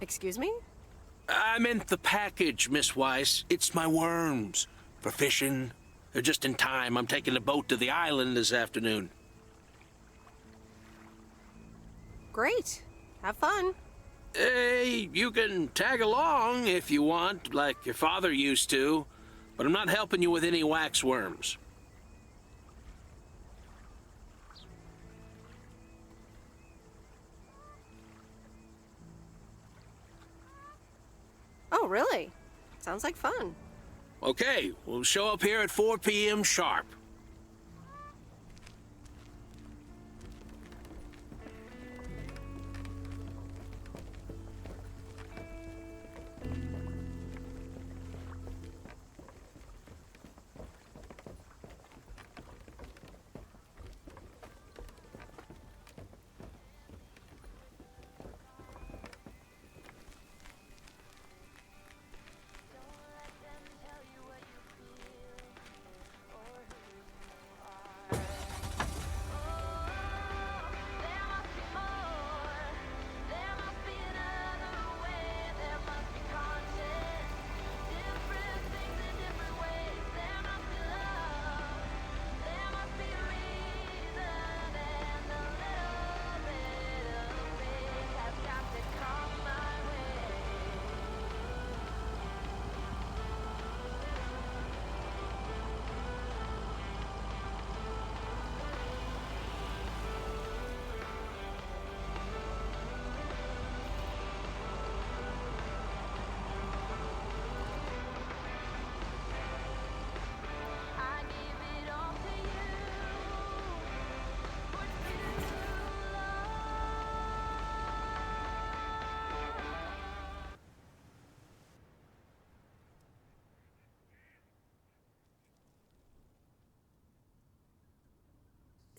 Excuse me? I meant the package, Miss Weiss. It's my worms. For fishing. They're just in time. I'm taking a boat to the island this afternoon. Great. Have fun. Hey, you can tag along if you want, like your father used to. But I'm not helping you with any waxworms. Oh, really? Sounds like fun. Okay, we'll show up here at 4 p.m. sharp.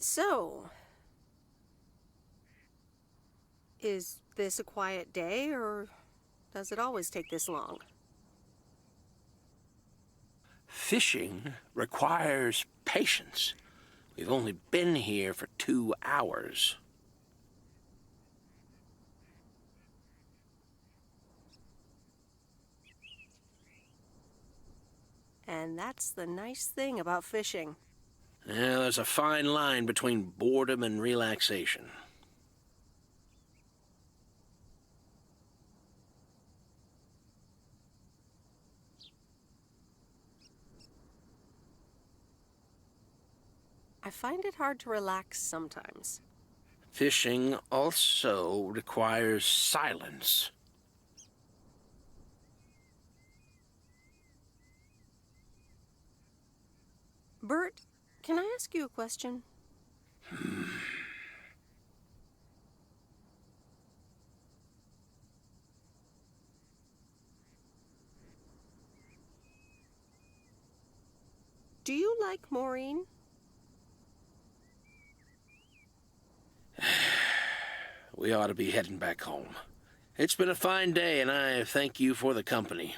So, is this a quiet day, or does it always take this long? Fishing requires patience. We've only been here for 2 hours. And that's the nice thing about fishing. Yeah, there's a fine line between boredom and relaxation. I find it hard to relax sometimes. Fishing also requires silence. Bert, can I ask you a question? Do you like Maureen? We ought to be heading back home. It's been a fine day, and I thank you for the company.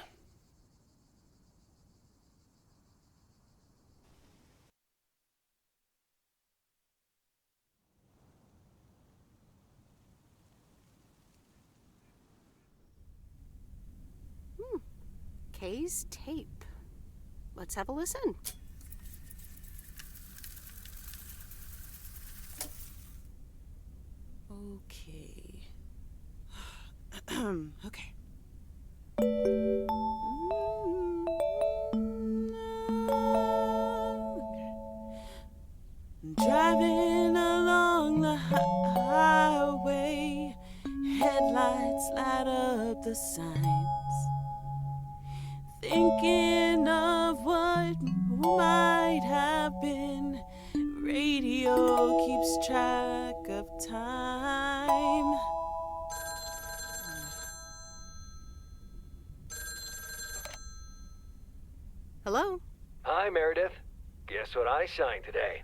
Kay's tape. Let's have a listen. Okay. Okay. Driving along the highway, headlights light up the signs. Thinking of what might have been, radio keeps track of time. Hello? Hi, Meredith. Guess what I signed today?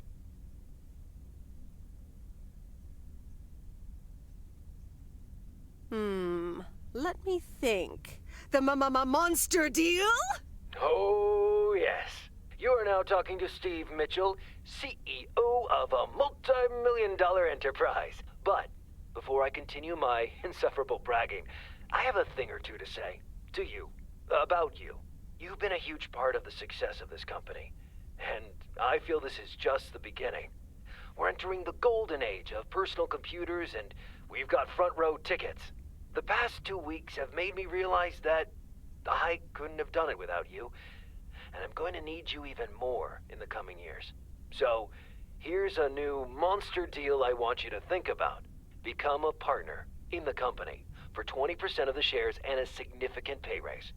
Let me think. The monster deal? Oh, yes. You are now talking to Steve Mitchell, CEO of a multi-million-dollar enterprise. But before I continue my insufferable bragging, I have a thing or two to say to you, about you. You've been a huge part of the success of this company, and I feel this is just the beginning. We're entering the golden age of personal computers, and we've got front row tickets. The past 2 weeks have made me realize that I couldn't have done it without you, and I'm going to need you even more in the coming years. So, here's a new monster deal I want you to think about. Become a partner in the company for 20% of the shares and a significant pay raise.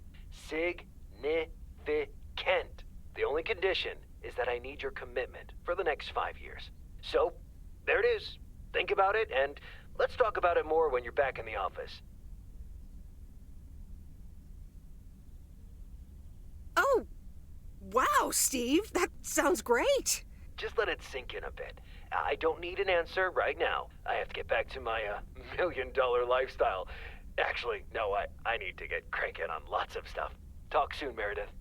Significant. The only condition is that I need your commitment for the next 5 years. So, there it is. Think about it, and let's talk about it more when you're back in the office. Oh, wow, Steve. That sounds great. Just let it sink in a bit. I don't need an answer right now. I have to get back to my million-dollar lifestyle. Actually, no, I need to get cranking on lots of stuff. Talk soon, Meredith.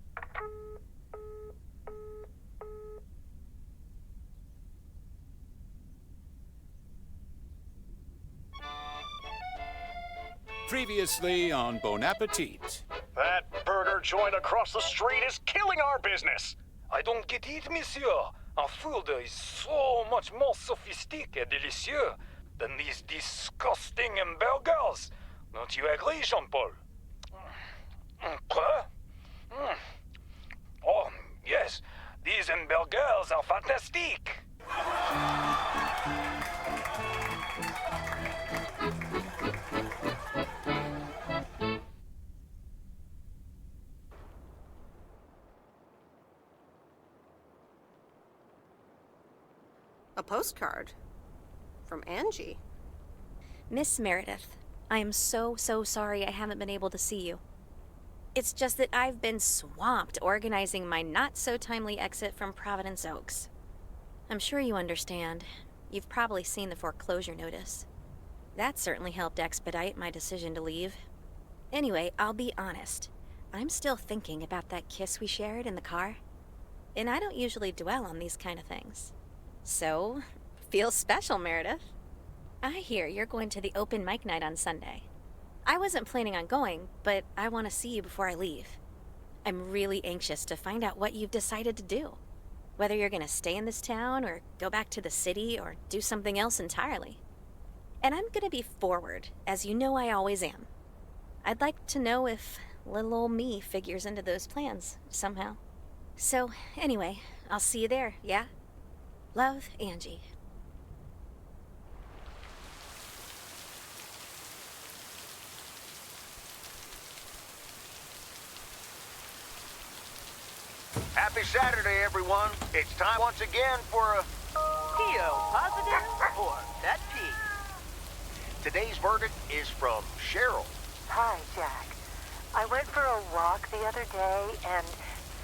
Previously on Bon Appetit. That burger joint across the street is killing our business. I don't get it, monsieur. Our food is so much more sophisticated and delicious than these disgusting hamburgers. Don't you agree, Jean-Paul? Quoi? Oh, yes. These hamburgers are fantastic. A postcard from Angie. Miss Meredith, I am so sorry I haven't been able to see you. It's just that I've been swamped organizing my not-so-timely exit from Провиденс-Оукс. I'm sure you understand. You've probably seen the foreclosure notice. That certainly helped expedite my decision to leave. Anyway, I'll be honest. I'm still thinking about that kiss we shared in the car. And I don't usually dwell on these kind of things. So, feels special, Meredith. I hear you're going to the open mic night on Sunday. I wasn't planning on going, but I want to see you before I leave. I'm really anxious to find out what you've decided to do. Whether you're going to stay in this town, or go back to the city, or do something else entirely. And I'm going to be forward, as you know I always am. I'd like to know if little old me figures into those plans, somehow. So, anyway, I'll see you there, yeah? Love, Angie. Happy Saturday, everyone. It's time once again for a... PO positive or pet peeve? Today's verdict is from Cheryl. Hi, Jack. I went for a walk the other day and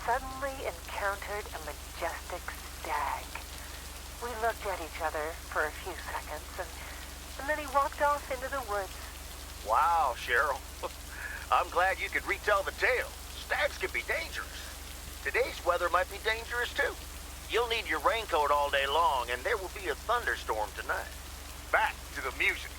suddenly encountered a majestic stag. We looked at each other for a few seconds, and then he walked off into the woods. Wow, Cheryl. I'm glad you could retell the tale. Stags can be dangerous. Today's weather might be dangerous, too. You'll need your raincoat all day long, and there will be a thunderstorm tonight. Back to the music.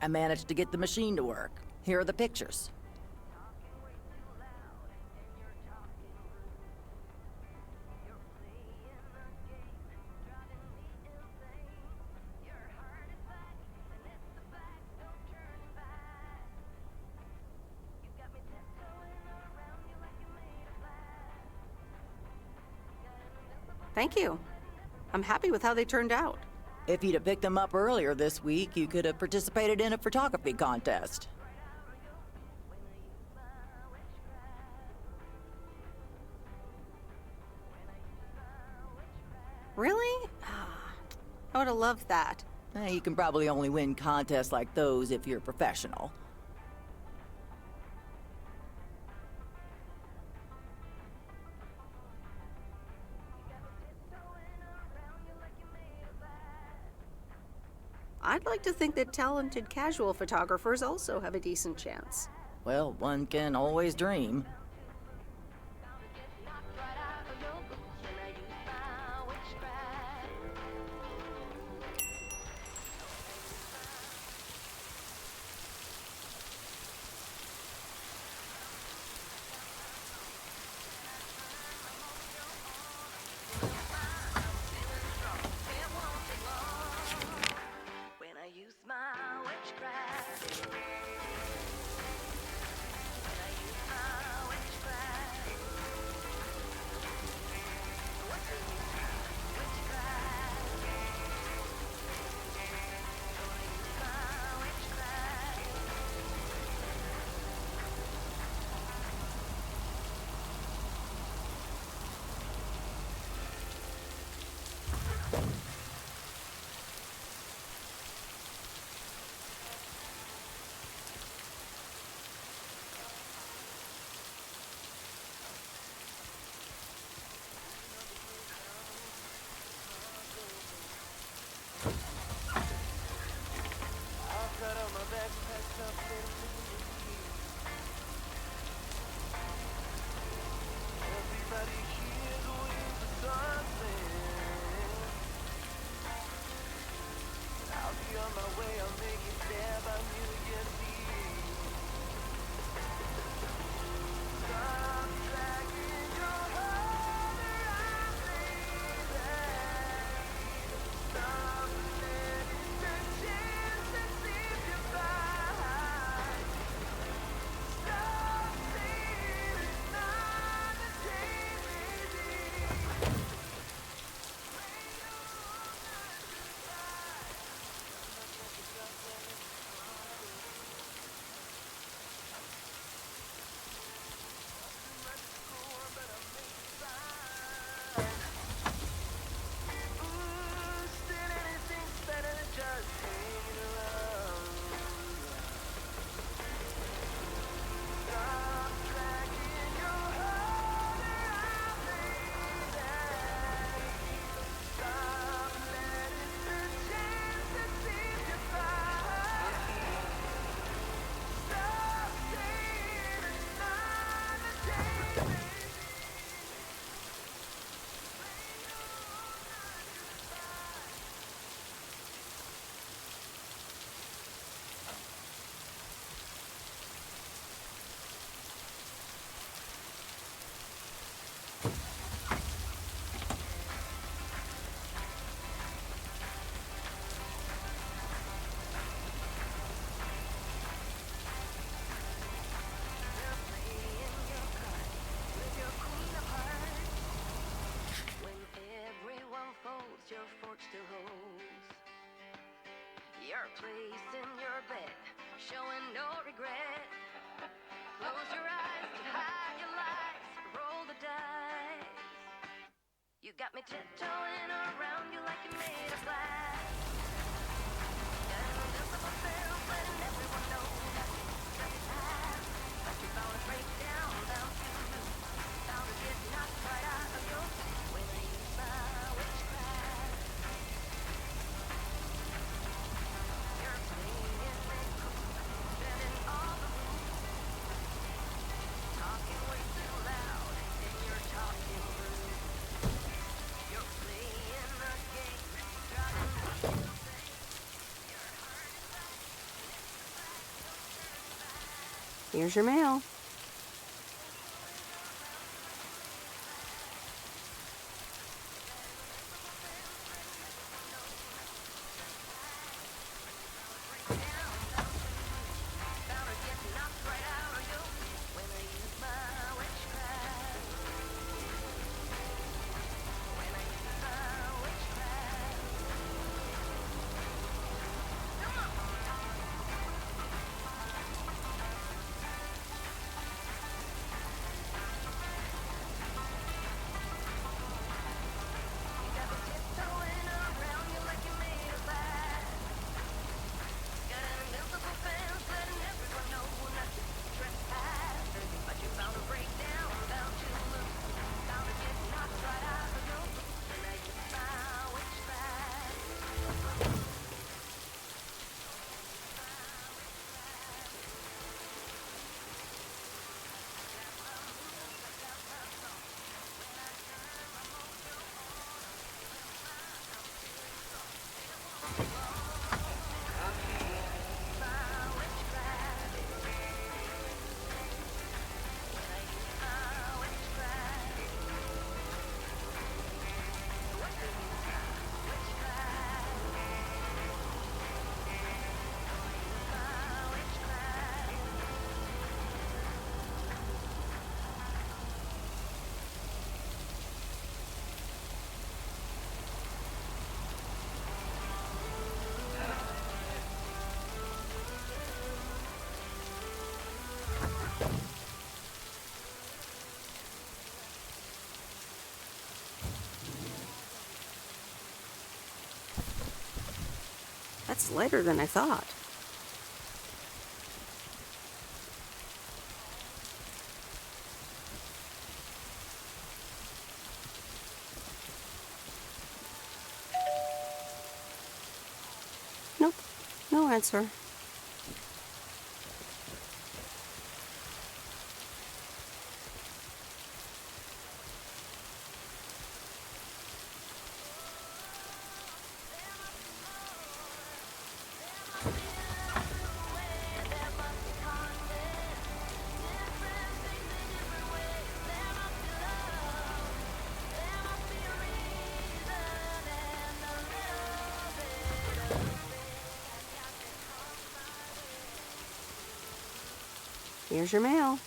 I managed to get the machine to work. Here are the pictures. Thank you. I'm happy with how they turned out. If you'd have picked them up earlier this week, you could have participated in a photography contest. Really? I would have loved that. You can probably only win contests like those if you're a professional. I'd like to think that talented casual photographers also have a decent chance. Well, one can always dream. Your fork still holds your place in your bed, showing no regret. Close your eyes to hide your lies, roll the dice. You got me tiptoeing around you like you made of glass. Got an invisible spell, letting everyone know that you trespass. But you found a breakdown, bound to lose, bound to get knocked right out of your seat when I use my witchcraft. You're playing it cool, bending all the rules, talking way too loud, and you're talking rude. You're playing the game, driving me insane. Your heart is like Here's your mail. That's lighter than I thought. Nope, no answer. Here's your mail.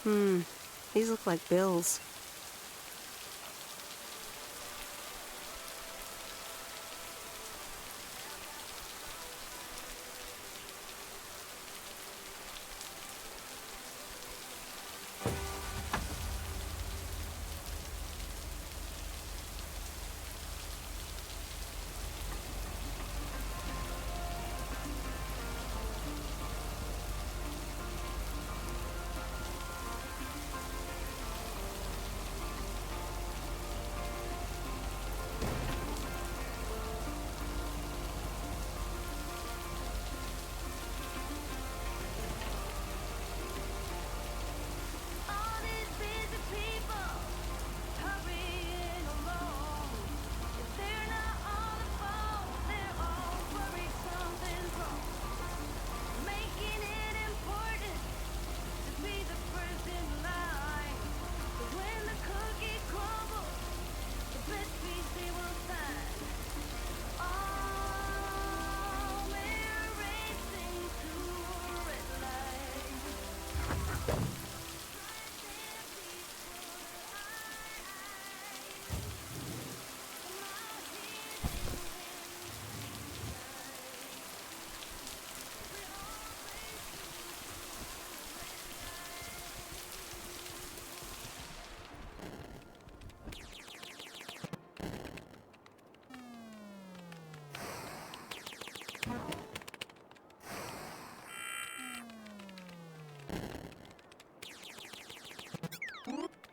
These look like bills.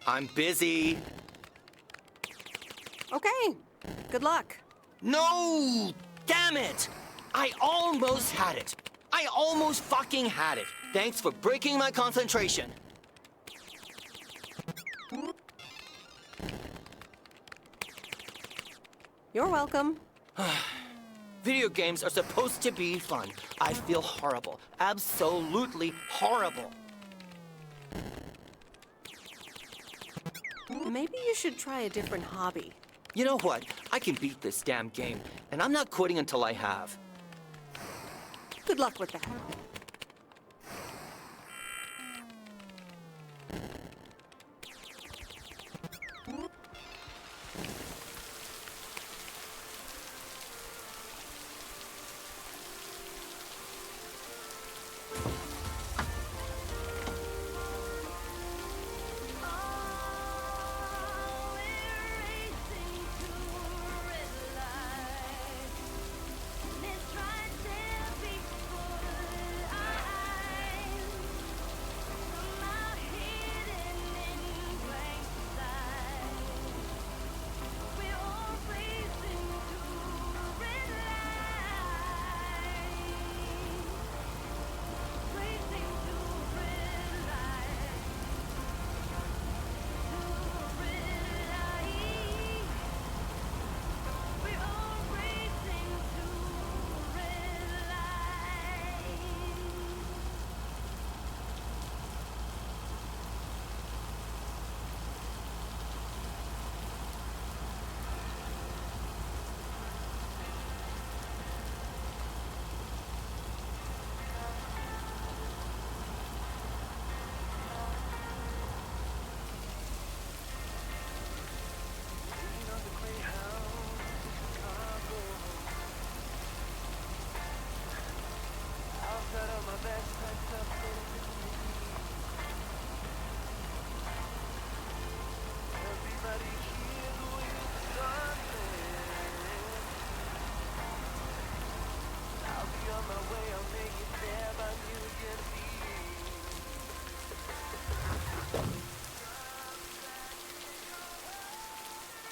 I'm busy. Okay. Good luck. No! Damn it! I almost had it. I almost fucking had it. Thanks for breaking my concentration. You're welcome. Video games are supposed to be fun. I feel horrible. Absolutely horrible. Maybe you should try a different hobby. You know what? I can beat this damn game, and I'm not quitting until I have. Good luck with that.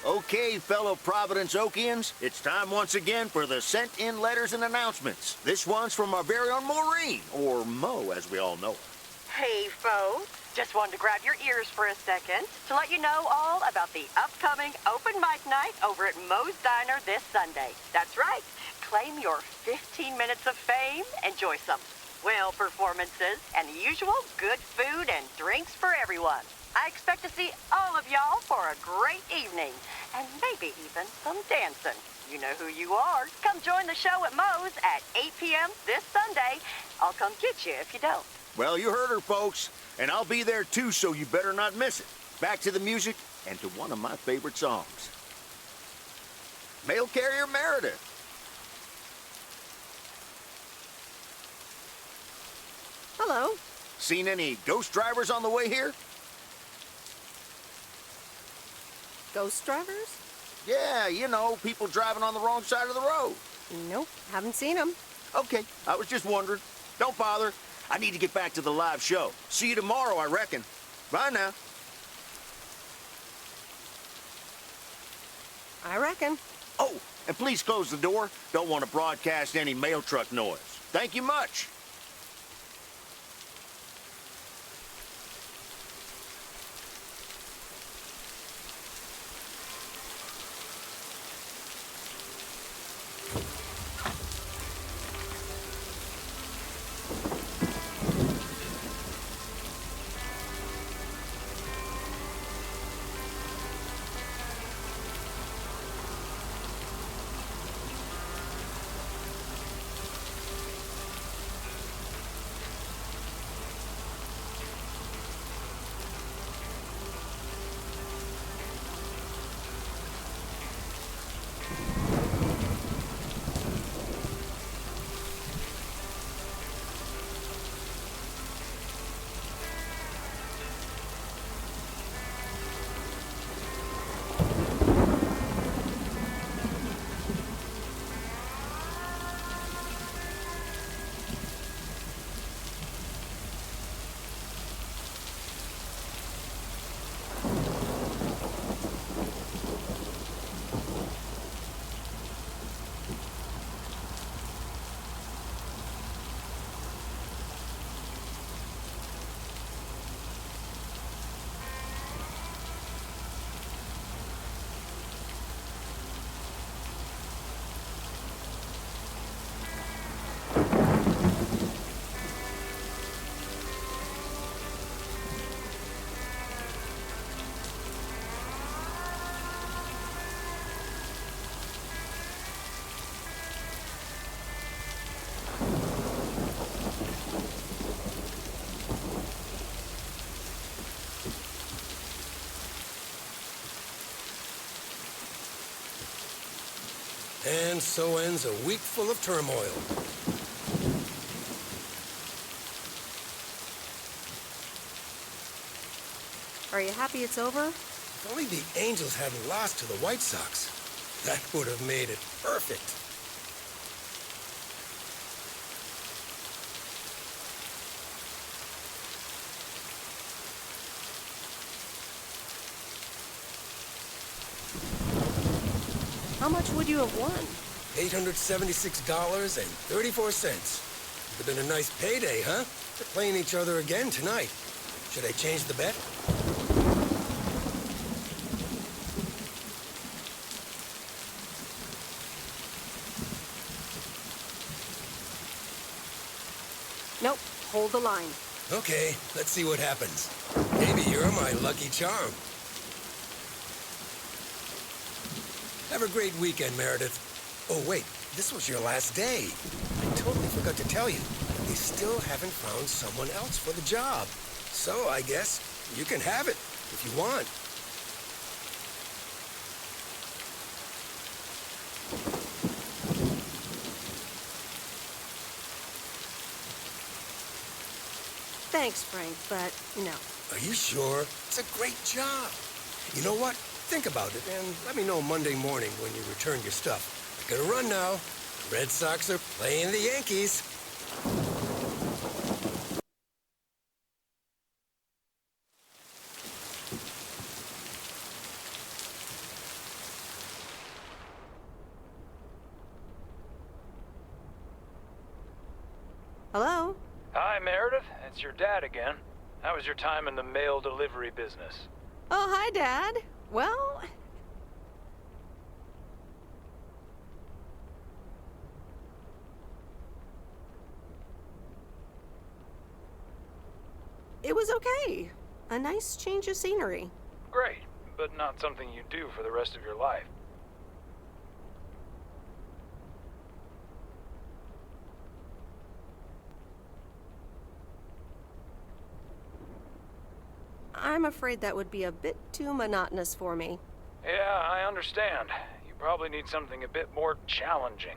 Okay, fellow Провиденс-Оукsians, it's time once again for the sent-in letters and announcements. This one's from our very own Maureen, or Mo, as we all know her. Hey, folks. Just wanted to grab your ears for a second to let you know all about the upcoming open mic night over at Mo's Diner this Sunday. That's right. Claim your 15 minutes of fame, enjoy some swell performances, and the usual good food and drinks for everyone. I expect to see all of y'all for a great evening, and maybe even some dancing. You know who you are. Come join the show at Mo's at 8 p.m. this Sunday. I'll come get you if you don't. Well, you heard her, folks. And I'll be there too, so you better not miss it. Back to the music and to one of my favorite songs. Mail carrier Meredith. Hello. Seen any ghost drivers on the way here? Ghost drivers? Yeah, you know, people driving on the wrong side of the road. Nope, haven't seen them. Okay, I was just wondering. Don't bother. I need to get back to the live show. See you tomorrow, I reckon. Bye now. I reckon. Oh, and please close the door. Don't want to broadcast any mail truck noise. Thank you much. And so ends a week full of turmoil. Are you happy it's over? If only the Angels hadn't lost to the White Sox. That would have made it perfect. How much would you have won? $876.34. Would have been a nice payday, huh? They're playing each other again tonight. Should I change the bet? Nope, hold the line. Okay, let's see what happens. Maybe you're my lucky charm. Have a great weekend, Meredith. Oh, wait, this was your last day. I totally forgot to tell you. They still haven't found someone else for the job. So I guess you can have it if you want. Thanks, Frank, but no. Are you sure? It's a great job. You know what? Think about it and let me know Monday morning when you return your stuff. I gotta run now. The Red Sox are playing the Yankees. Hello? Hi, Meredith. It's your dad again. How was your time in the mail delivery business? Oh, hi, Dad. Well... it was okay. A nice change of scenery. Great, but not something you do for the rest of your life. I'm afraid that would be a bit too monotonous for me. Yeah, I understand. You probably need something a bit more challenging.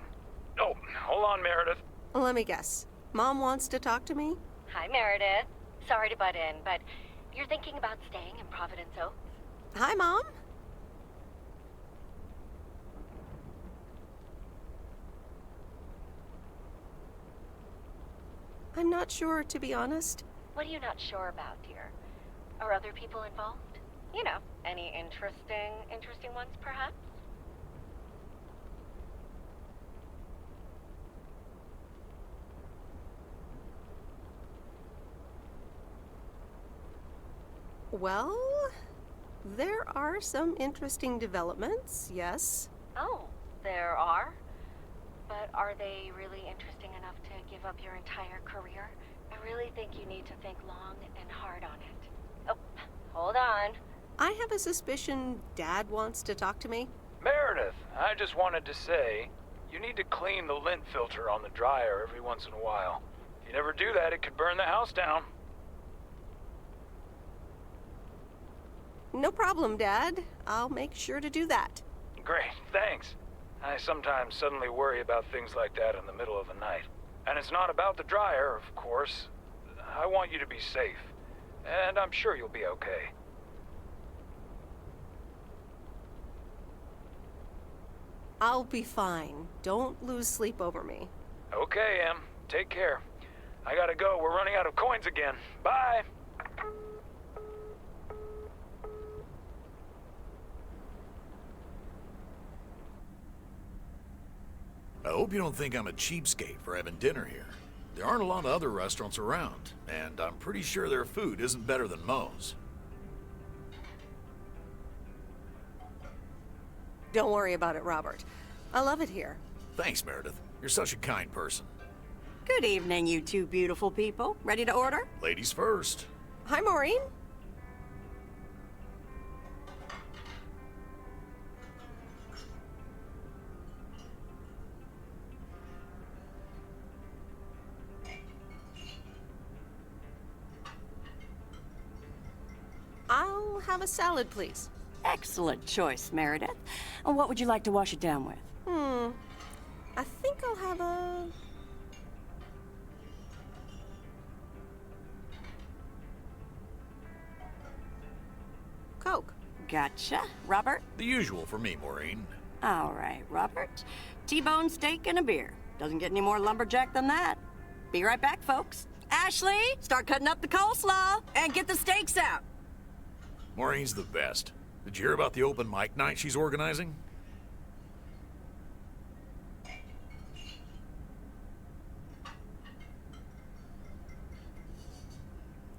Oh, hold on, Meredith. Let me guess. Mom wants to talk to me? Hi, Meredith. Sorry to butt in, but you're thinking about staying in Провиденс-Оукс? Hi, Mom. I'm not sure, to be honest. What are you not sure about, dear? Are other people involved? You know, any interesting ones, perhaps? Well, there are some interesting developments, yes. Oh, there are? But are they really interesting enough to give up your entire career? I really think you need to think long and hard on it. Oh, hold on. I have a suspicion Dad wants to talk to me. Meredith, I just wanted to say, you need to clean the lint filter on the dryer every once in a while. If you never do that, it could burn the house down. No problem, Dad. I'll make sure to do that. Great, thanks. I sometimes suddenly worry about things like that in the middle of the night. And it's not about the dryer, of course. I want you to be safe. And I'm sure you'll be okay. I'll be fine. Don't lose sleep over me. Okay, Em. Take care. I gotta go. We're running out of coins again. Bye! I hope you don't think I'm a cheapskate for having dinner here. There aren't a lot of other restaurants around, and I'm pretty sure their food isn't better than Moe's. Don't worry about it, Robert. I love it here. Thanks, Meredith. You're such a kind person. Good evening, you two beautiful people. Ready to order? Ladies first. Hi, Maureen. I'll have a salad, please. Excellent choice, Meredith. And what would you like to wash it down with? I think I'll have a... Coke. Gotcha. Robert? The usual for me, Maureen. All right, Robert. T-bone steak and a beer. Doesn't get any more lumberjack than that. Be right back, folks. Ashley, start cutting up the coleslaw and get the steaks out. Maureen's the best. Did you hear about the open mic night she's organizing?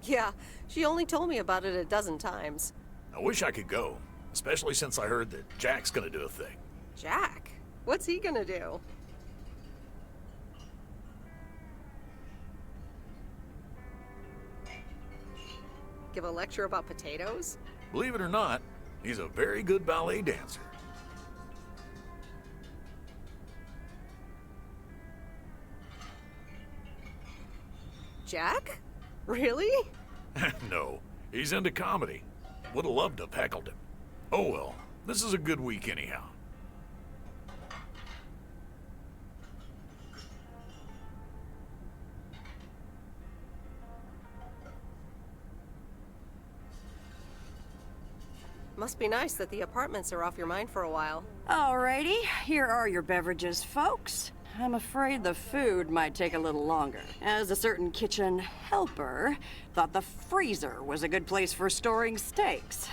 Yeah, she only told me about it a dozen times. I wish I could go, especially since I heard that Jack's gonna do a thing. Jack? What's he gonna do? Give a lecture about potatoes? Believe it or not, he's a very good ballet dancer. Jack? Really? No, he's into comedy. Would have loved to have heckled him. Oh well, this is a good week anyhow. Must be nice that the apartments are off your mind for a while. Alrighty, here are your beverages, folks. I'm afraid the food might take a little longer, as a certain kitchen helper thought the freezer was a good place for storing steaks.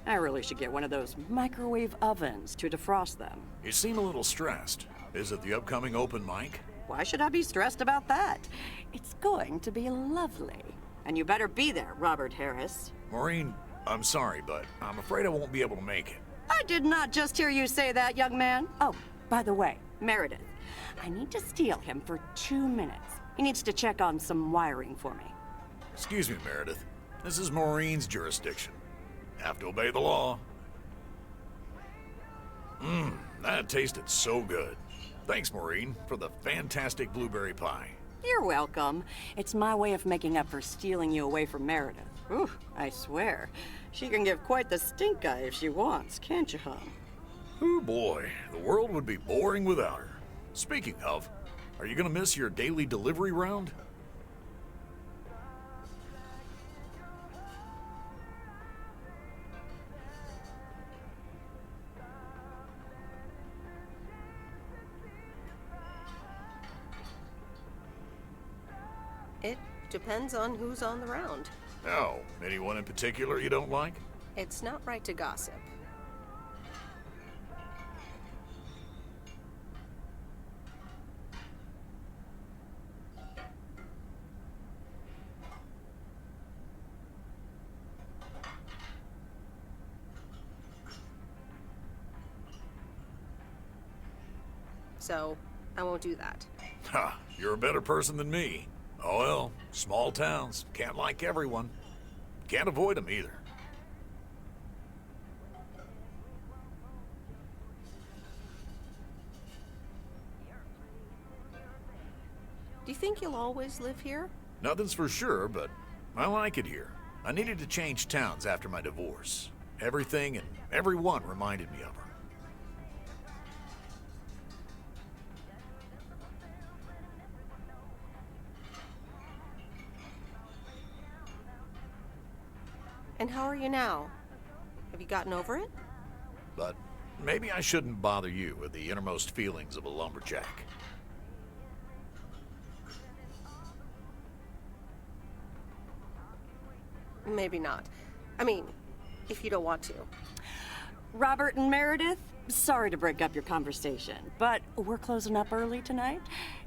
I really should get one of those microwave ovens to defrost them. You seem a little stressed. Is it the upcoming open mic? Why should I be stressed about that? It's going to be lovely. And you better be there, Robert Harris. Maureen, I'm sorry, but I'm afraid I won't be able to make it. I did not just hear you say that, young man. Oh, by the way, Meredith, I need to steal him for 2 minutes. He needs to check on some wiring for me. Excuse me, Meredith. This is Maureen's jurisdiction. Have to obey the law. That tasted so good. Thanks, Maureen, for the fantastic blueberry pie. You're welcome. It's my way of making up for stealing you away from Meredith. Ooh, I swear. She can give quite the stink eye if she wants, can't you, hon? Oh boy, the world would be boring without her. Speaking of, are you gonna miss your daily delivery round? It depends on who's on the round. Oh, anyone in particular you don't like? It's not right to gossip. So, I won't do that. Ha, you're a better person than me. Oh well, small towns, can't like everyone. Can't avoid them either. Do you think you'll always live here? Nothing's for sure, but I like it here. I needed to change towns after my divorce. Everything and everyone reminded me of her. And how are you now? Have you gotten over it? But maybe I shouldn't bother you with the innermost feelings of a lumberjack. Maybe not. I mean, if you don't want to. Robert and Meredith, sorry to break up your conversation, but we're closing up early tonight.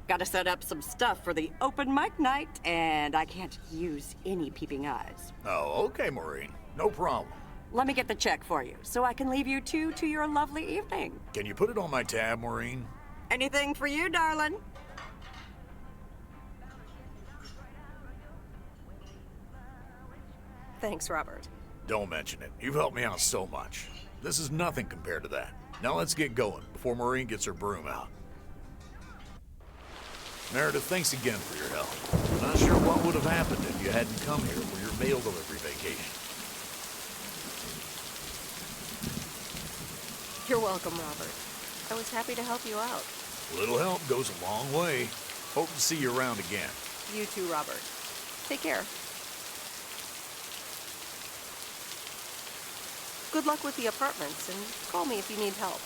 Gotta set up some stuff for the open mic night, and I can't use any peeping eyes. Oh, okay, Maureen. No problem. Let me get the check for you, so I can leave you two to your lovely evening. Can you put it on my tab, Maureen? Anything for you, darling. Thanks, Robert. Don't mention it. You've helped me out so much. This is nothing compared to that. Now let's get going before Maureen gets her broom out. Meredith, thanks again for your help. I'm not sure what would have happened if you hadn't come here for your mail delivery vacation. You're welcome, Robert. I was happy to help you out. A little help goes a long way. Hope to see you around again. You too, Robert. Take care. Good luck with the apartments, and call me if you need help.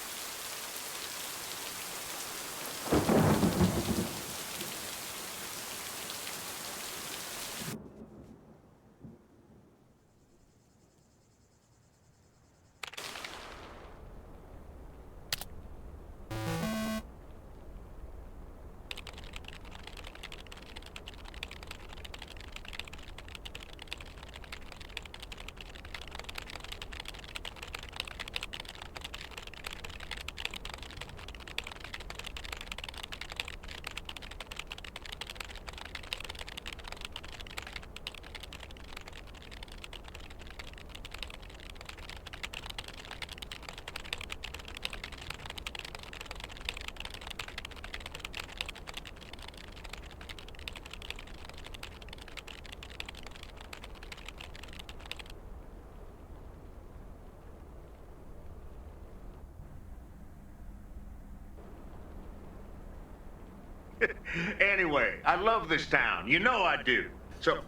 Anyway, I love this town. You know I do. So,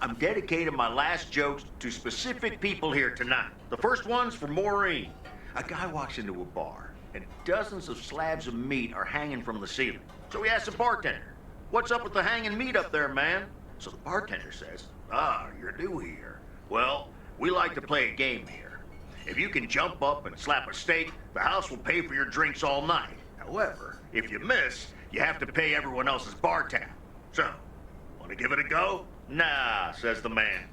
I'm dedicating my last jokes to specific people here tonight. The first one's for Maureen. A guy walks into a bar, and dozens of slabs of meat are hanging from the ceiling. So he asks the bartender, "What's up with the hanging meat up there, man?" So the bartender says, "Ah, you're new here. Well, we like to play a game here. If you can jump up and slap a steak, the house will pay for your drinks all night. However, if you miss, you have to pay everyone else's bar tab. So, want to give it a go?" "Nah," says the man.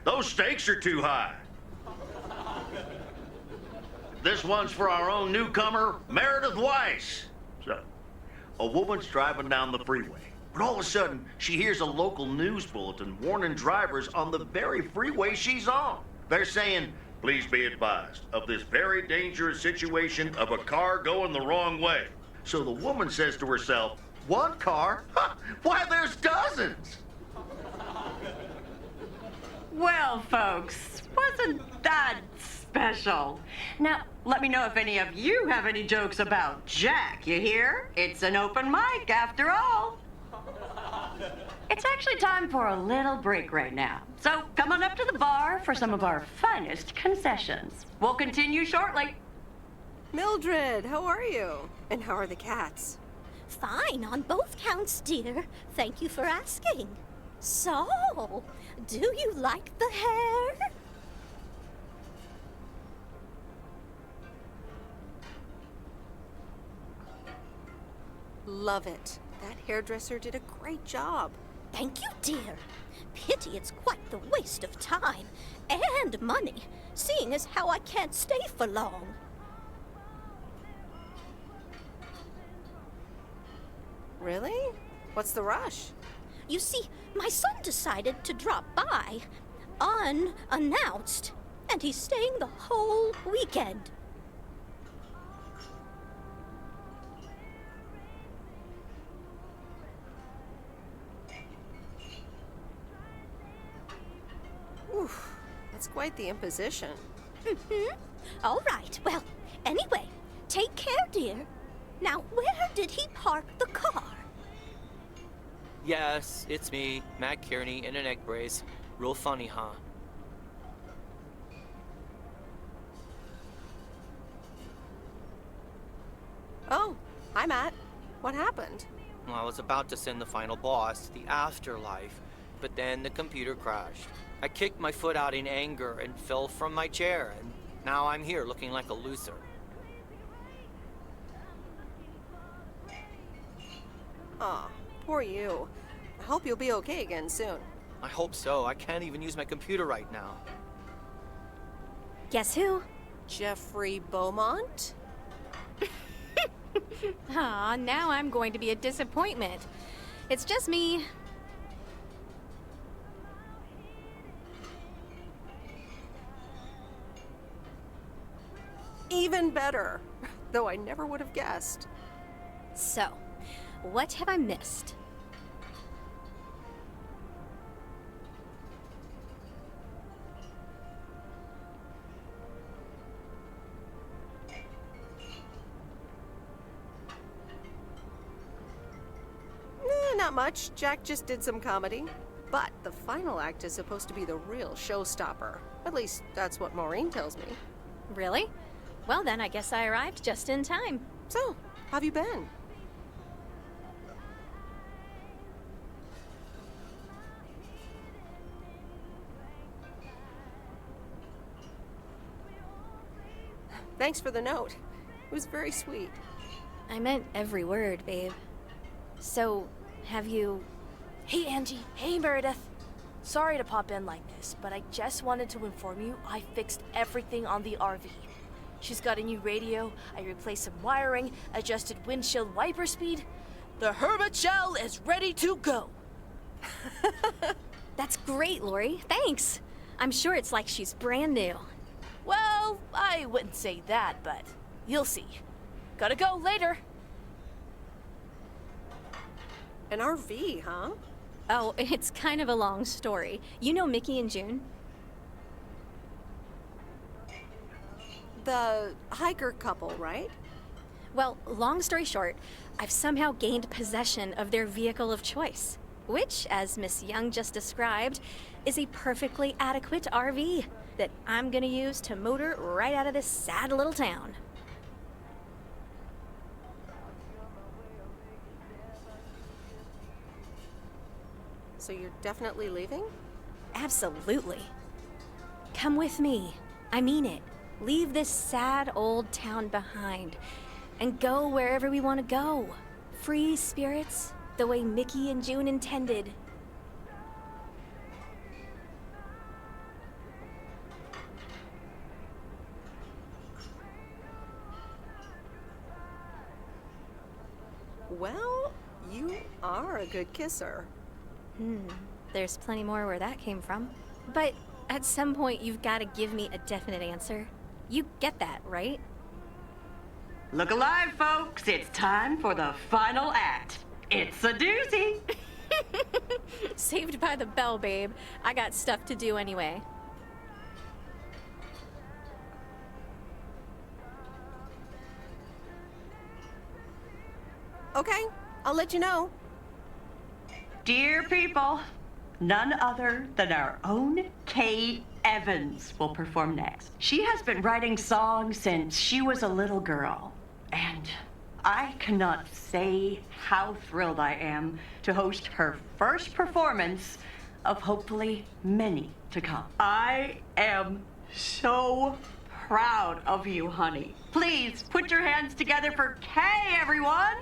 "Those stakes are too high." This one's for our own newcomer, Mereditt Waiss. So, a woman's driving down the freeway, but all of a sudden, she hears a local news bulletin warning drivers on the very freeway she's on. They're saying, "Please be advised of this very dangerous situation of a car going the wrong way." So the woman says to herself, "One car? Why, there's dozens!" Well, folks, wasn't that special? Now, let me know if any of you have any jokes about Jack, you hear? It's an open mic after all. It's actually time for a little break right now. So come on up to the bar for some of our finest concessions. We'll continue shortly. Mildred, how are you? And how are the cats? Fine on both counts, dear. Thank you for asking. So, do you like the hair? Love it. That hairdresser did a great job. Thank you, dear. Pity it's quite the waste of time and money, seeing as how I can't stay for long. Really? What's the rush? You see, my son decided to drop by, unannounced, and he's staying the whole weekend. Oof, that's quite the imposition. All right, well, anyway, take care, dear. Now, where did he park the car? Yes, it's me, Matt Kearney, in an egg brace. Real funny, huh? Oh, hi, Matt. What happened? Well, I was about to send the final boss, the afterlife, but then the computer crashed. I kicked my foot out in anger and fell from my chair, and now I'm here looking like a loser. Aw, poor you. I hope you'll be okay again soon. I hope so. I can't even use my computer right now. Guess who? Jeffrey Beaumont? Aw, now I'm going to be a disappointment. It's just me. Even better. Though I never would have guessed. So, what have I missed? Not much. Jack just did some comedy. But the final act is supposed to be the real showstopper. At least, that's what Maureen tells me. Really? Well then, I guess I arrived just in time. So, how have you been? Thanks for the note. It was very sweet. I meant every word, babe. So, have you... Hey, Angie. Hey, Meredith. Sorry to pop in like this, but I just wanted to inform you I fixed everything on the RV. She's got a new radio, I replaced some wiring, adjusted windshield wiper speed. The Hermit Shell is ready to go. That's great, Lori. Thanks. I'm sure it's like she's brand new. Well, I wouldn't say that, but you'll see. Gotta go later. An RV, huh? Oh, it's kind of a long story. You know Mickey and June? The hiker couple, right? Well, long story short, I've somehow gained possession of their vehicle of choice, which, as Miss Young just described, is a perfectly adequate RV that I'm gonna use to motor right out of this sad little town. So you're definitely leaving? Absolutely. Come with me. I mean it. Leave this sad old town behind and go wherever we want to go. Free spirits, the way Mickey and June intended. Well, you are a good kisser. There's plenty more where that came from. But at some point, you've got to give me a definite answer. You get that, right? Look alive, folks. It's time for the final act. It's a doozy. Saved by the bell, babe. I got stuff to do anyway. Okay, I'll let you know. Dear people, none other than our own Kay Evans will perform next. She has been writing songs since she was a little girl, and I cannot say how thrilled I am to host her first performance of hopefully many to come. I am so proud of you, honey. Please put your hands together for Kay, everyone.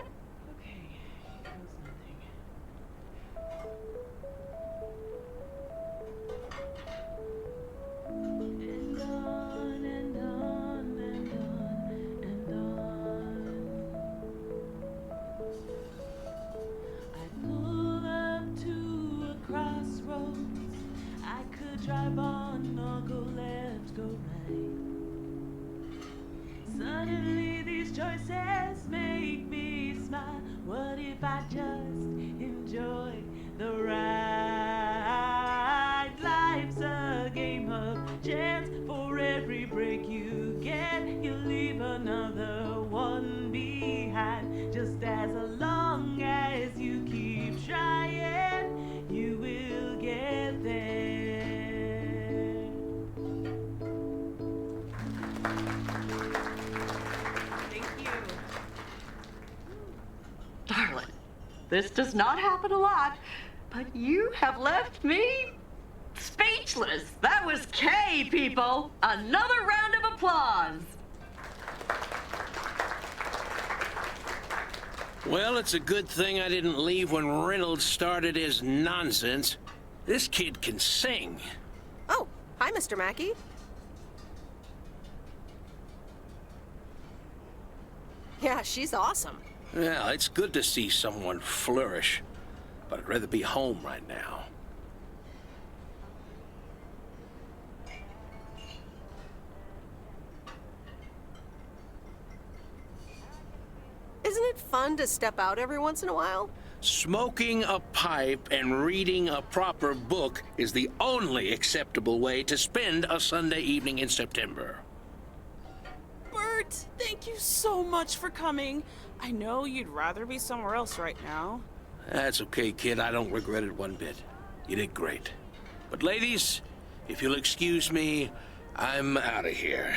Drive on or go left, go right. Suddenly these choices make me smile. What if I just enjoy the ride? Life's a game of chance. For every break you get, you leave another one behind. Just as long as you keep trying, you will get there. Darling, this does not happen a lot, but you have left me speechless. That was Kay, people. Another round of applause. Well, it's a good thing I didn't leave when Reynolds started his nonsense. This kid can sing. Oh, hi, Mr. Mackey. Yeah, she's awesome. Well, it's good to see someone flourish, but I'd rather be home right now. Isn't it fun to step out every once in a while? Smoking a pipe and reading a proper book is the only acceptable way to spend a Sunday evening in September. Bert, thank you so much for coming. I know you'd rather be somewhere else right now. That's okay, kid. I don't regret it one bit. You did great. But ladies, if you'll excuse me, I'm out of here.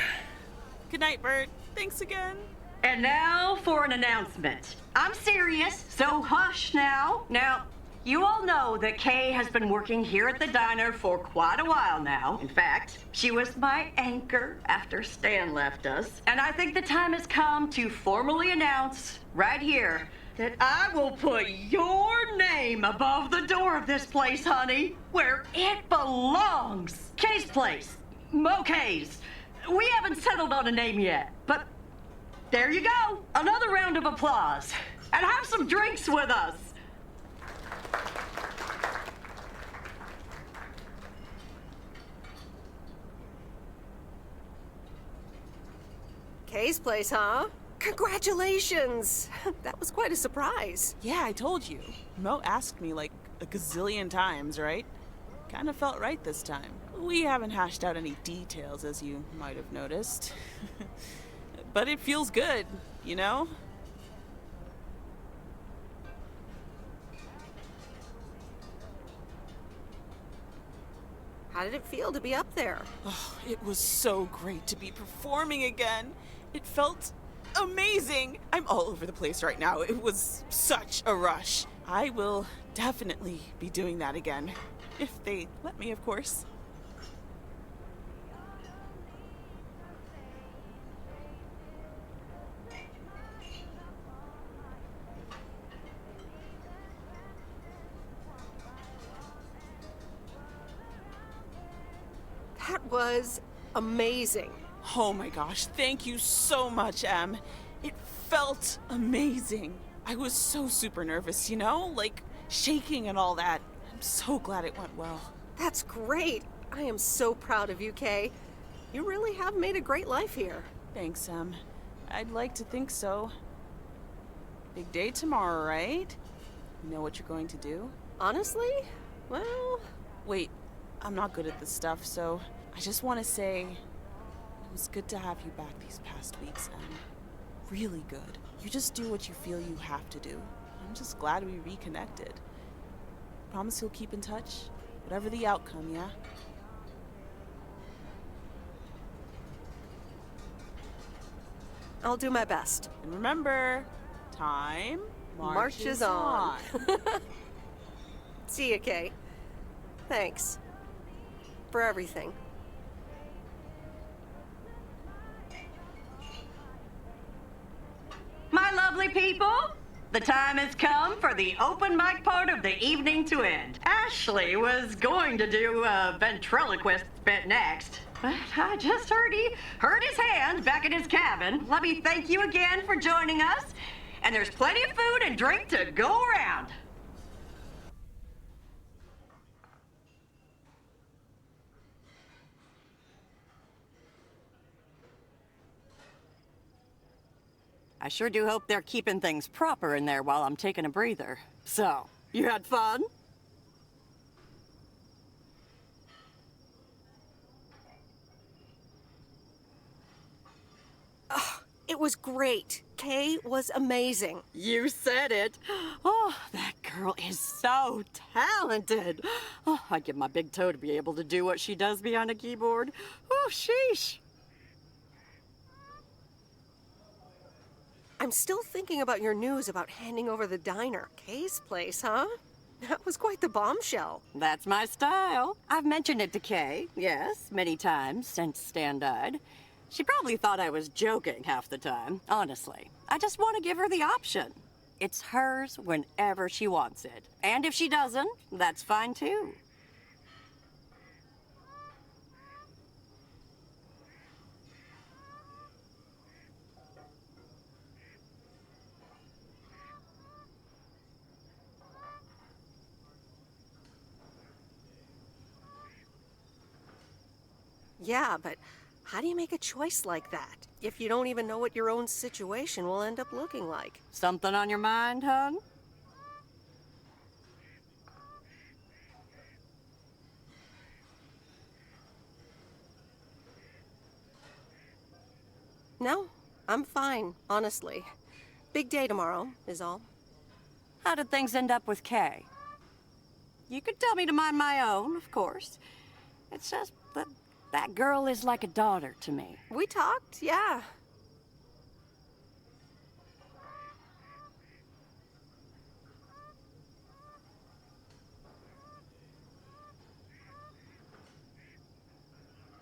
Good night, Bert. Thanks again. And now for an announcement. I'm serious, so hush now. Now, you all know that Kay has been working here at the diner for quite a while now. In fact, she was my anchor after Stan left us. And I think the time has come to formally announce right here that I will put your name above the door of this place, honey, where it belongs. Kay's place. Kay's. We haven't settled on a name yet, but there you go. Another round of applause. And have some drinks with us. Kay's place, huh? Congratulations! That was quite a surprise. Yeah, I told you. Mo asked me like a gazillion times, right? Kinda felt right this time. We haven't hashed out any details, as you might have noticed. But it feels good, you know? How did it feel to be up there? Oh, it was so great to be performing again. It felt amazing. I'm all over the place right now. It was such a rush. I will definitely be doing that again. If they let me, of course. That was amazing. Oh my gosh, thank you so much, Em. It felt amazing. I was so super nervous, you know? Like, shaking and all that. I'm so glad it went well. That's great. I am so proud of you, Kay. You really have made a great life here. Thanks, Em. I'd like to think so. Big day tomorrow, right? You know what you're going to do? Honestly? Well... Wait, I'm not good at this stuff, so I just want to say it was good to have you back these past weeks, and really good. You just do what you feel you have to do. I'm just glad we reconnected. Promise you'll keep in touch, whatever the outcome, yeah? I'll do my best. And remember, time marches on. See ya, Kay. Thanks. For everything. My lovely people, the time has come for the open mic part of the evening to end. Ashley was going to do a ventriloquist bit next, but I just heard he hurt his hand back in his cabin. Let me thank you again for joining us, and there's plenty of food and drink to go around. I sure do hope they're keeping things proper in there while I'm taking a breather. So, you had fun? Oh, it was great. Kay was amazing. You said it. Oh, that girl is so talented. Oh, I'd give my big toe to be able to do what she does behind a keyboard. Oh, sheesh. I'm still thinking about your news about handing over the diner. Kay's place, huh? That was quite the bombshell. That's my style. I've mentioned it to Kay, yes, many times since Stan died. She probably thought I was joking half the time, honestly. I just want to give her the option. It's hers whenever she wants it. And if she doesn't, that's fine too. Yeah, but how do you make a choice like that if you don't even know what your own situation will end up looking like? Something on your mind, hon? No, I'm fine, honestly. Big day tomorrow, is all. How did things end up with Kay? You could tell me to mind my own, of course. It's just that girl is like a daughter to me. We talked, yeah.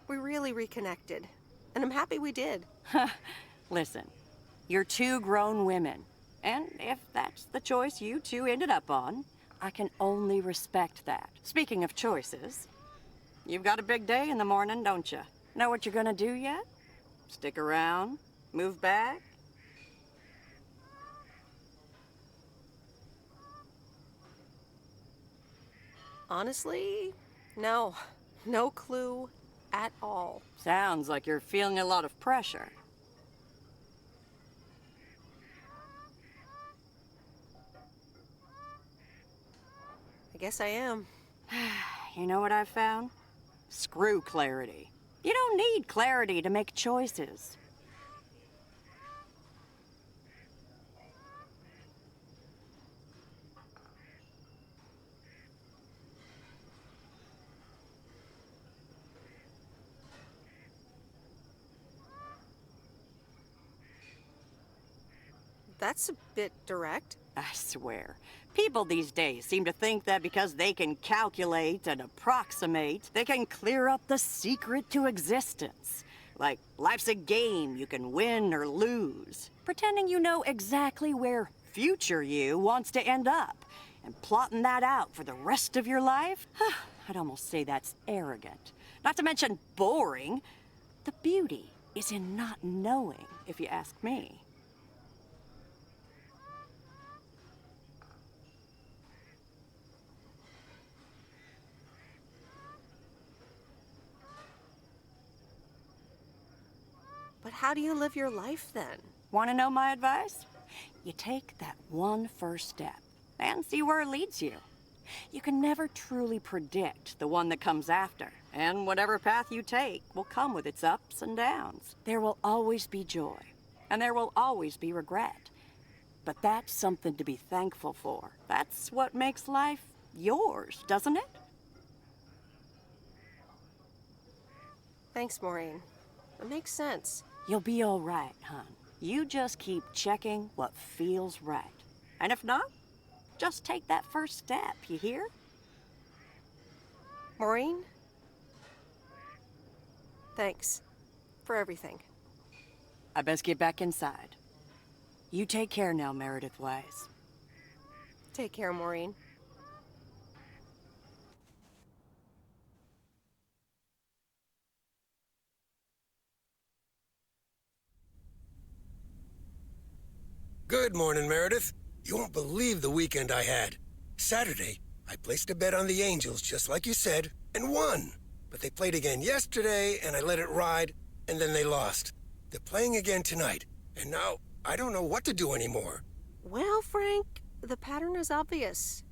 We really reconnected, and I'm happy we did. Listen, you're two grown women, and if that's the choice you two ended up on, I can only respect that. Speaking of choices, you've got a big day in the morning, don't you? Know what you're gonna do yet? Stick around? Move back? Honestly, no. No clue at all. Sounds like you're feeling a lot of pressure. I guess I am. You know what I've found? Screw clarity. You don't need clarity to make choices. That's a bit direct. I swear. People these days seem to think that because they can calculate and approximate, they can clear up the secret to existence. Like life's a game you can win or lose. Pretending you know exactly where future you wants to end up. And plotting that out for the rest of your life? I'd almost say that's arrogant. Not to mention boring. The beauty is in not knowing, if you ask me. But how do you live your life then? Want to know my advice? You take that one first step. and see where it leads you. You can never truly predict the one that comes after, and whatever path you take will come with its ups and downs. There will always be joy, and there will always be regret. But that's something to be thankful for. That's what makes life yours, doesn't it? Thanks, Maureen. It makes sense. You'll be all right, hon. You just keep checking what feels right. And if not, just take that first step, you hear? Maureen? Thanks for everything. I best get back inside. You take care now, Meredith Wise. Take care, Maureen. Good morning, Meredith. You won't believe the weekend I had. Saturday, I placed a bet on the Angels, just like you said, and won. But they played again yesterday, and I let it ride, and then they lost. They're playing again tonight, and now I don't know what to do anymore. Well, Frank, the pattern is obvious.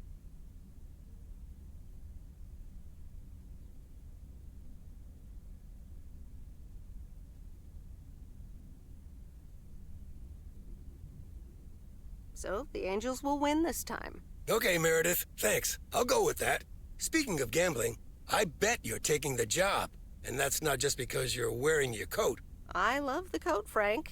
So, the Angels will win this time. Okay, Meredith, thanks. I'll go with that. Speaking of gambling, I bet you're taking the job. And that's not just because you're wearing your coat. I love the coat, Frank.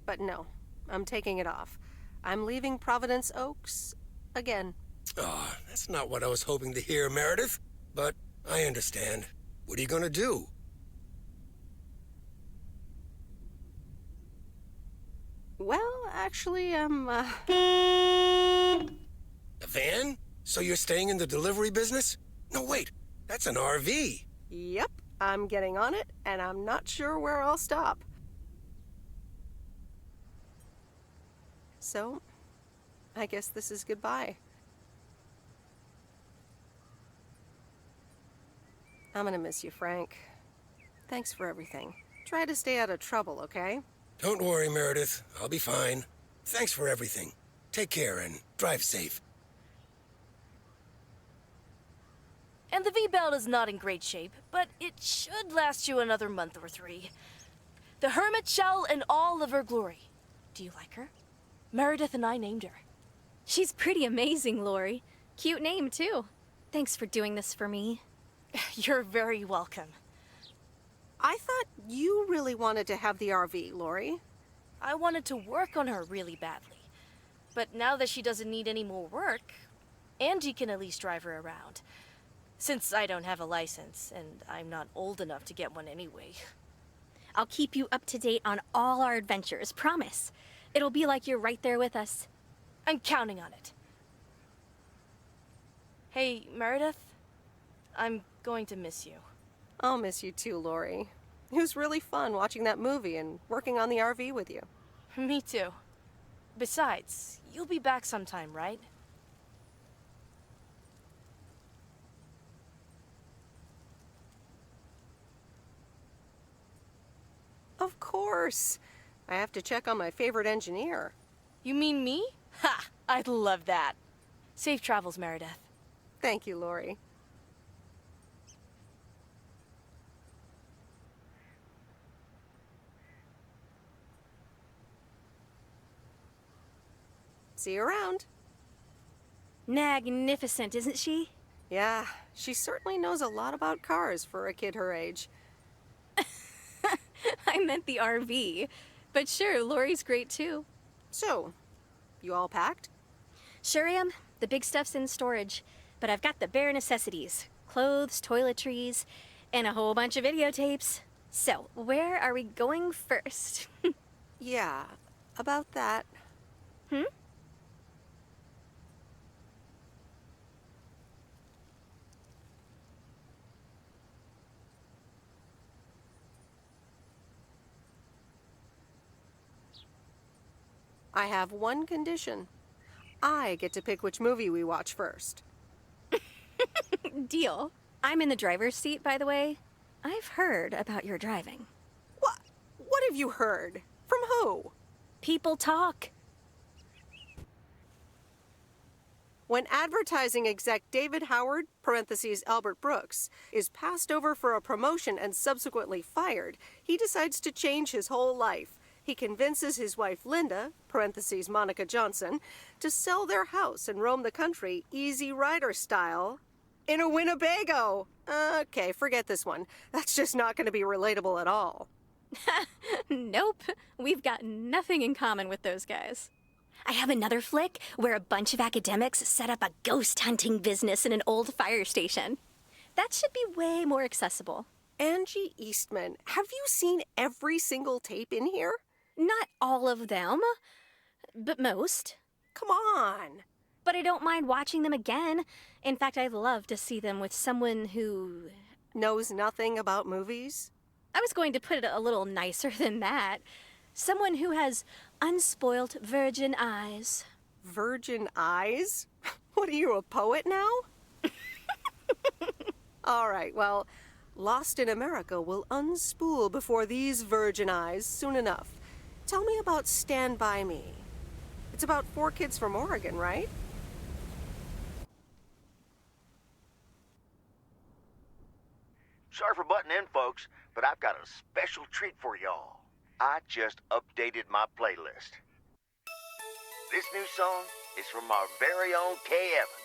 But no, I'm taking it off. I'm leaving Провиденс-Оукс again. Oh, that's not what I was hoping to hear, Meredith. But I understand. What are you gonna do? Well, actually, I'm, A van? So you're staying in the delivery business? No, wait. That's an RV. Yep, I'm getting on it, and I'm not sure where I'll stop. So, I guess this is goodbye. I'm gonna miss you, Frank. Thanks for everything. Try to stay out of trouble, okay? Don't worry, Meredith. I'll be fine. Thanks for everything. Take care and drive safe. And the V-belt is not in great shape, but it should last you another month or 3. The hermit shell in all of her glory. Do you like her? Meredith and I named her. She's pretty amazing, Lori. Cute name, too. Thanks for doing this for me. You're very welcome. I thought you really wanted to have the RV, Lori. I wanted to work on her really badly. But now that she doesn't need any more work, Angie can at least drive her around. Since I don't have a license, and I'm not old enough to get one anyway. I'll keep you up to date on all our adventures, promise. It'll be like you're right there with us. I'm counting on it. Hey, Meredith, I'm going to miss you. I'll miss you too, Lori. It was really fun watching that movie and working on the RV with you. Me too. Besides, you'll be back sometime, right? Of course. I have to check on my favorite engineer. You mean me? Ha! I'd love that. Safe travels, Meredith. Thank you, Lori. See you around. Magnificent, isn't she? Yeah, she certainly knows a lot about cars for a kid her age. I meant the RV. But sure, Lori's great too. So, you all packed? Sure am. The big stuff's in storage. But I've got the bare necessities. Clothes, toiletries, and a whole bunch of videotapes. So, where are we going first? Yeah, about that. Hmm? I have one condition. I get to pick which movie we watch first. Deal. I'm in the driver's seat, by the way. I've heard about your driving. What? What have you heard? From who? People talk. When advertising exec David Howard, parentheses Albert Brooks, is passed over for a promotion and subsequently fired, he decides to change his whole life. He convinces his wife Linda, parentheses Monica Johnson, to sell their house and roam the country Easy Rider style in a Winnebago. Okay, forget this one. That's just not going to be relatable at all. Nope. We've got nothing in common with those guys. I have another flick where a bunch of academics set up a ghost hunting business in an old fire station. That should be way more accessible. Angie Eastman, have you seen every single tape in here? Not all of them, but most. Come on. But I don't mind watching them again. In fact, I'd love to see them with someone who... knows nothing about movies? I was going to put it a little nicer than that. Someone who has unspoilt virgin eyes. Virgin eyes? What are you, a poet now? All right, well, Lost in America will unspool before these virgin eyes soon enough. Tell me about Stand By Me. It's about 4 kids from Oregon, right? Sorry for butting in, folks, but I've got a special treat for y'all. I just updated my playlist. This new song is from our very own Kay Evans.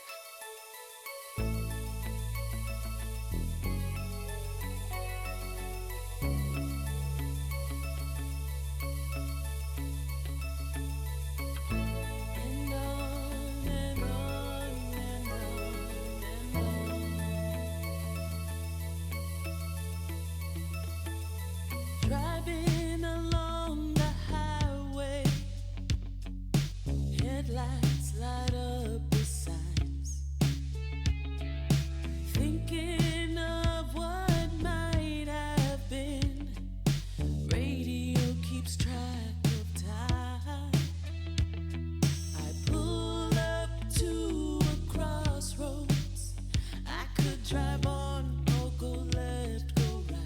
Driving along the highway, headlights light up the signs. Thinking of what might have been. Radio keeps track of time. I pull up to a crossroads. I could drive on or go left, go right.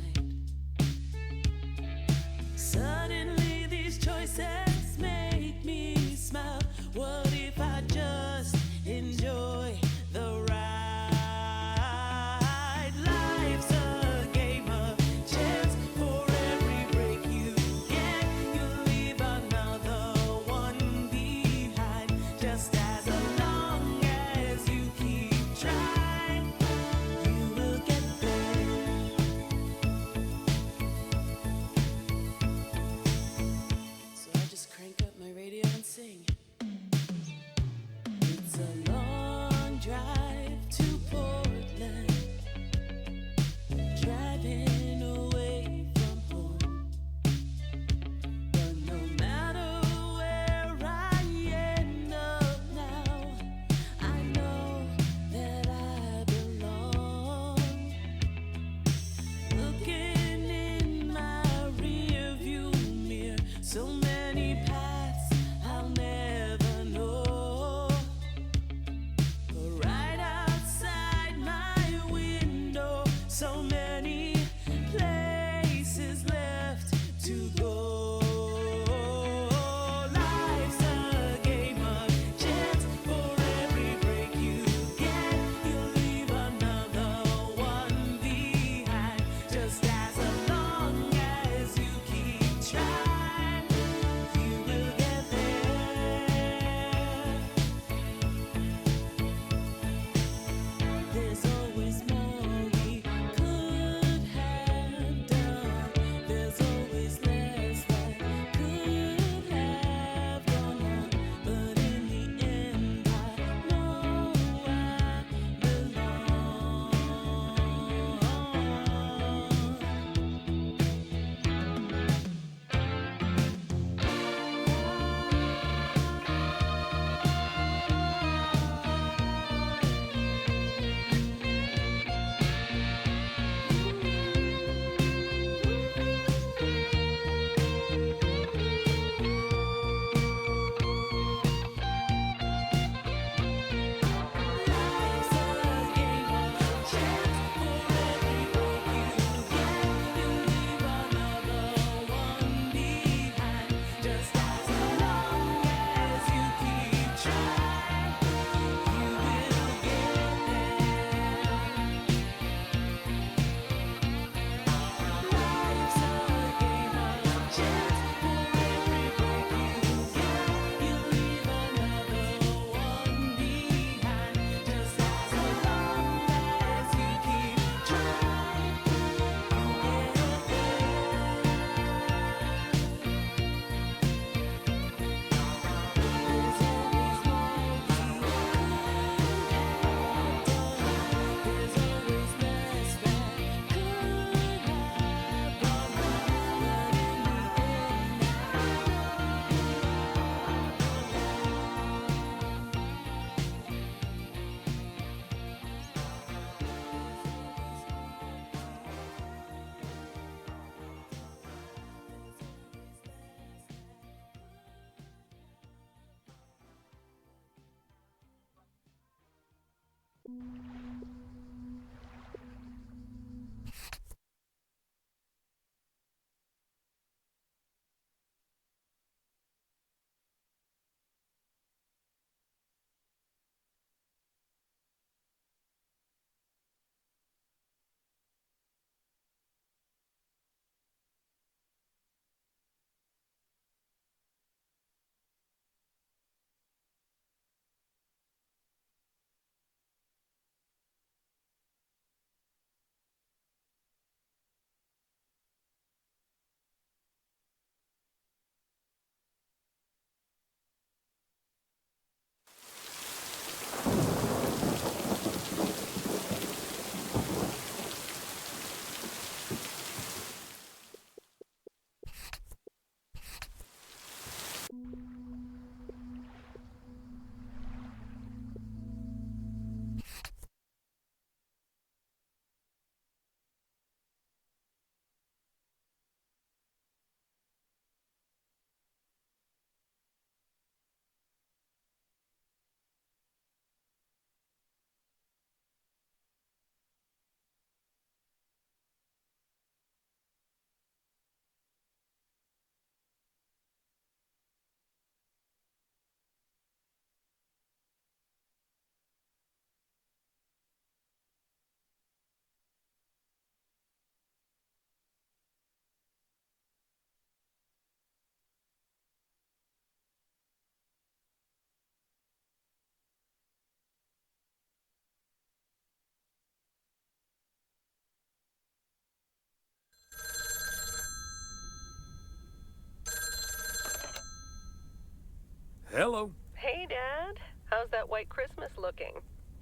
Suddenly these choices make me smile. What if I just enjoy the ride? Hello. Hey, Dad. How's that white Christmas looking?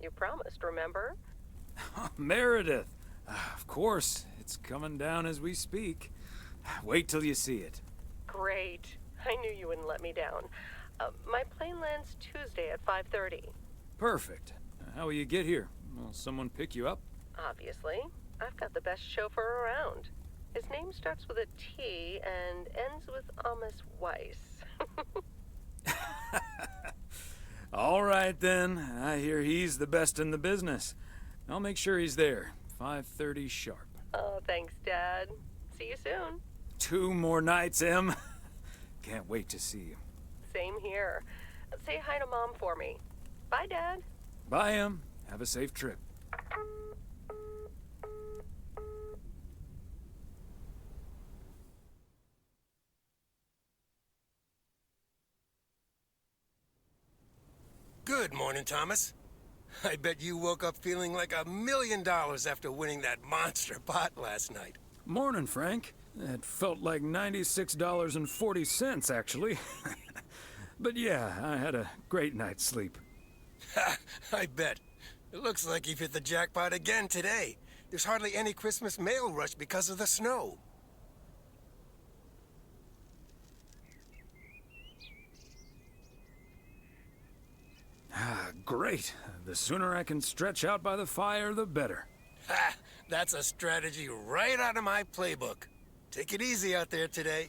You promised, remember? Meredith. Of course, it's coming down as we speak. Wait till you see it. Great. I knew you wouldn't let me down. My plane lands Tuesday at 5:30. Perfect. How will you get here? Will someone pick you up? Obviously. I've got the best chauffeur around. His name starts with a T and ends with Amos Weiss. All right, then. I hear he's the best in the business. I'll make sure he's there. 5:30 sharp. Oh, thanks, Dad. See you soon. 2 more nights, Em. Can't wait to see you. Same here. Say hi to Mom for me. Bye, Dad. Bye, Em. Have a safe trip. Good morning, Thomas. I bet you woke up feeling like $1 million after winning that monster pot last night. Morning, Frank. It felt like $96.40, actually. But yeah, I had a great night's sleep. I bet. It looks like you've hit the jackpot again today. There's hardly any Christmas mail rush because of the snow. Great. The sooner I can stretch out by the fire, the better. Ha! That's a strategy right out of my playbook. Take it easy out there today.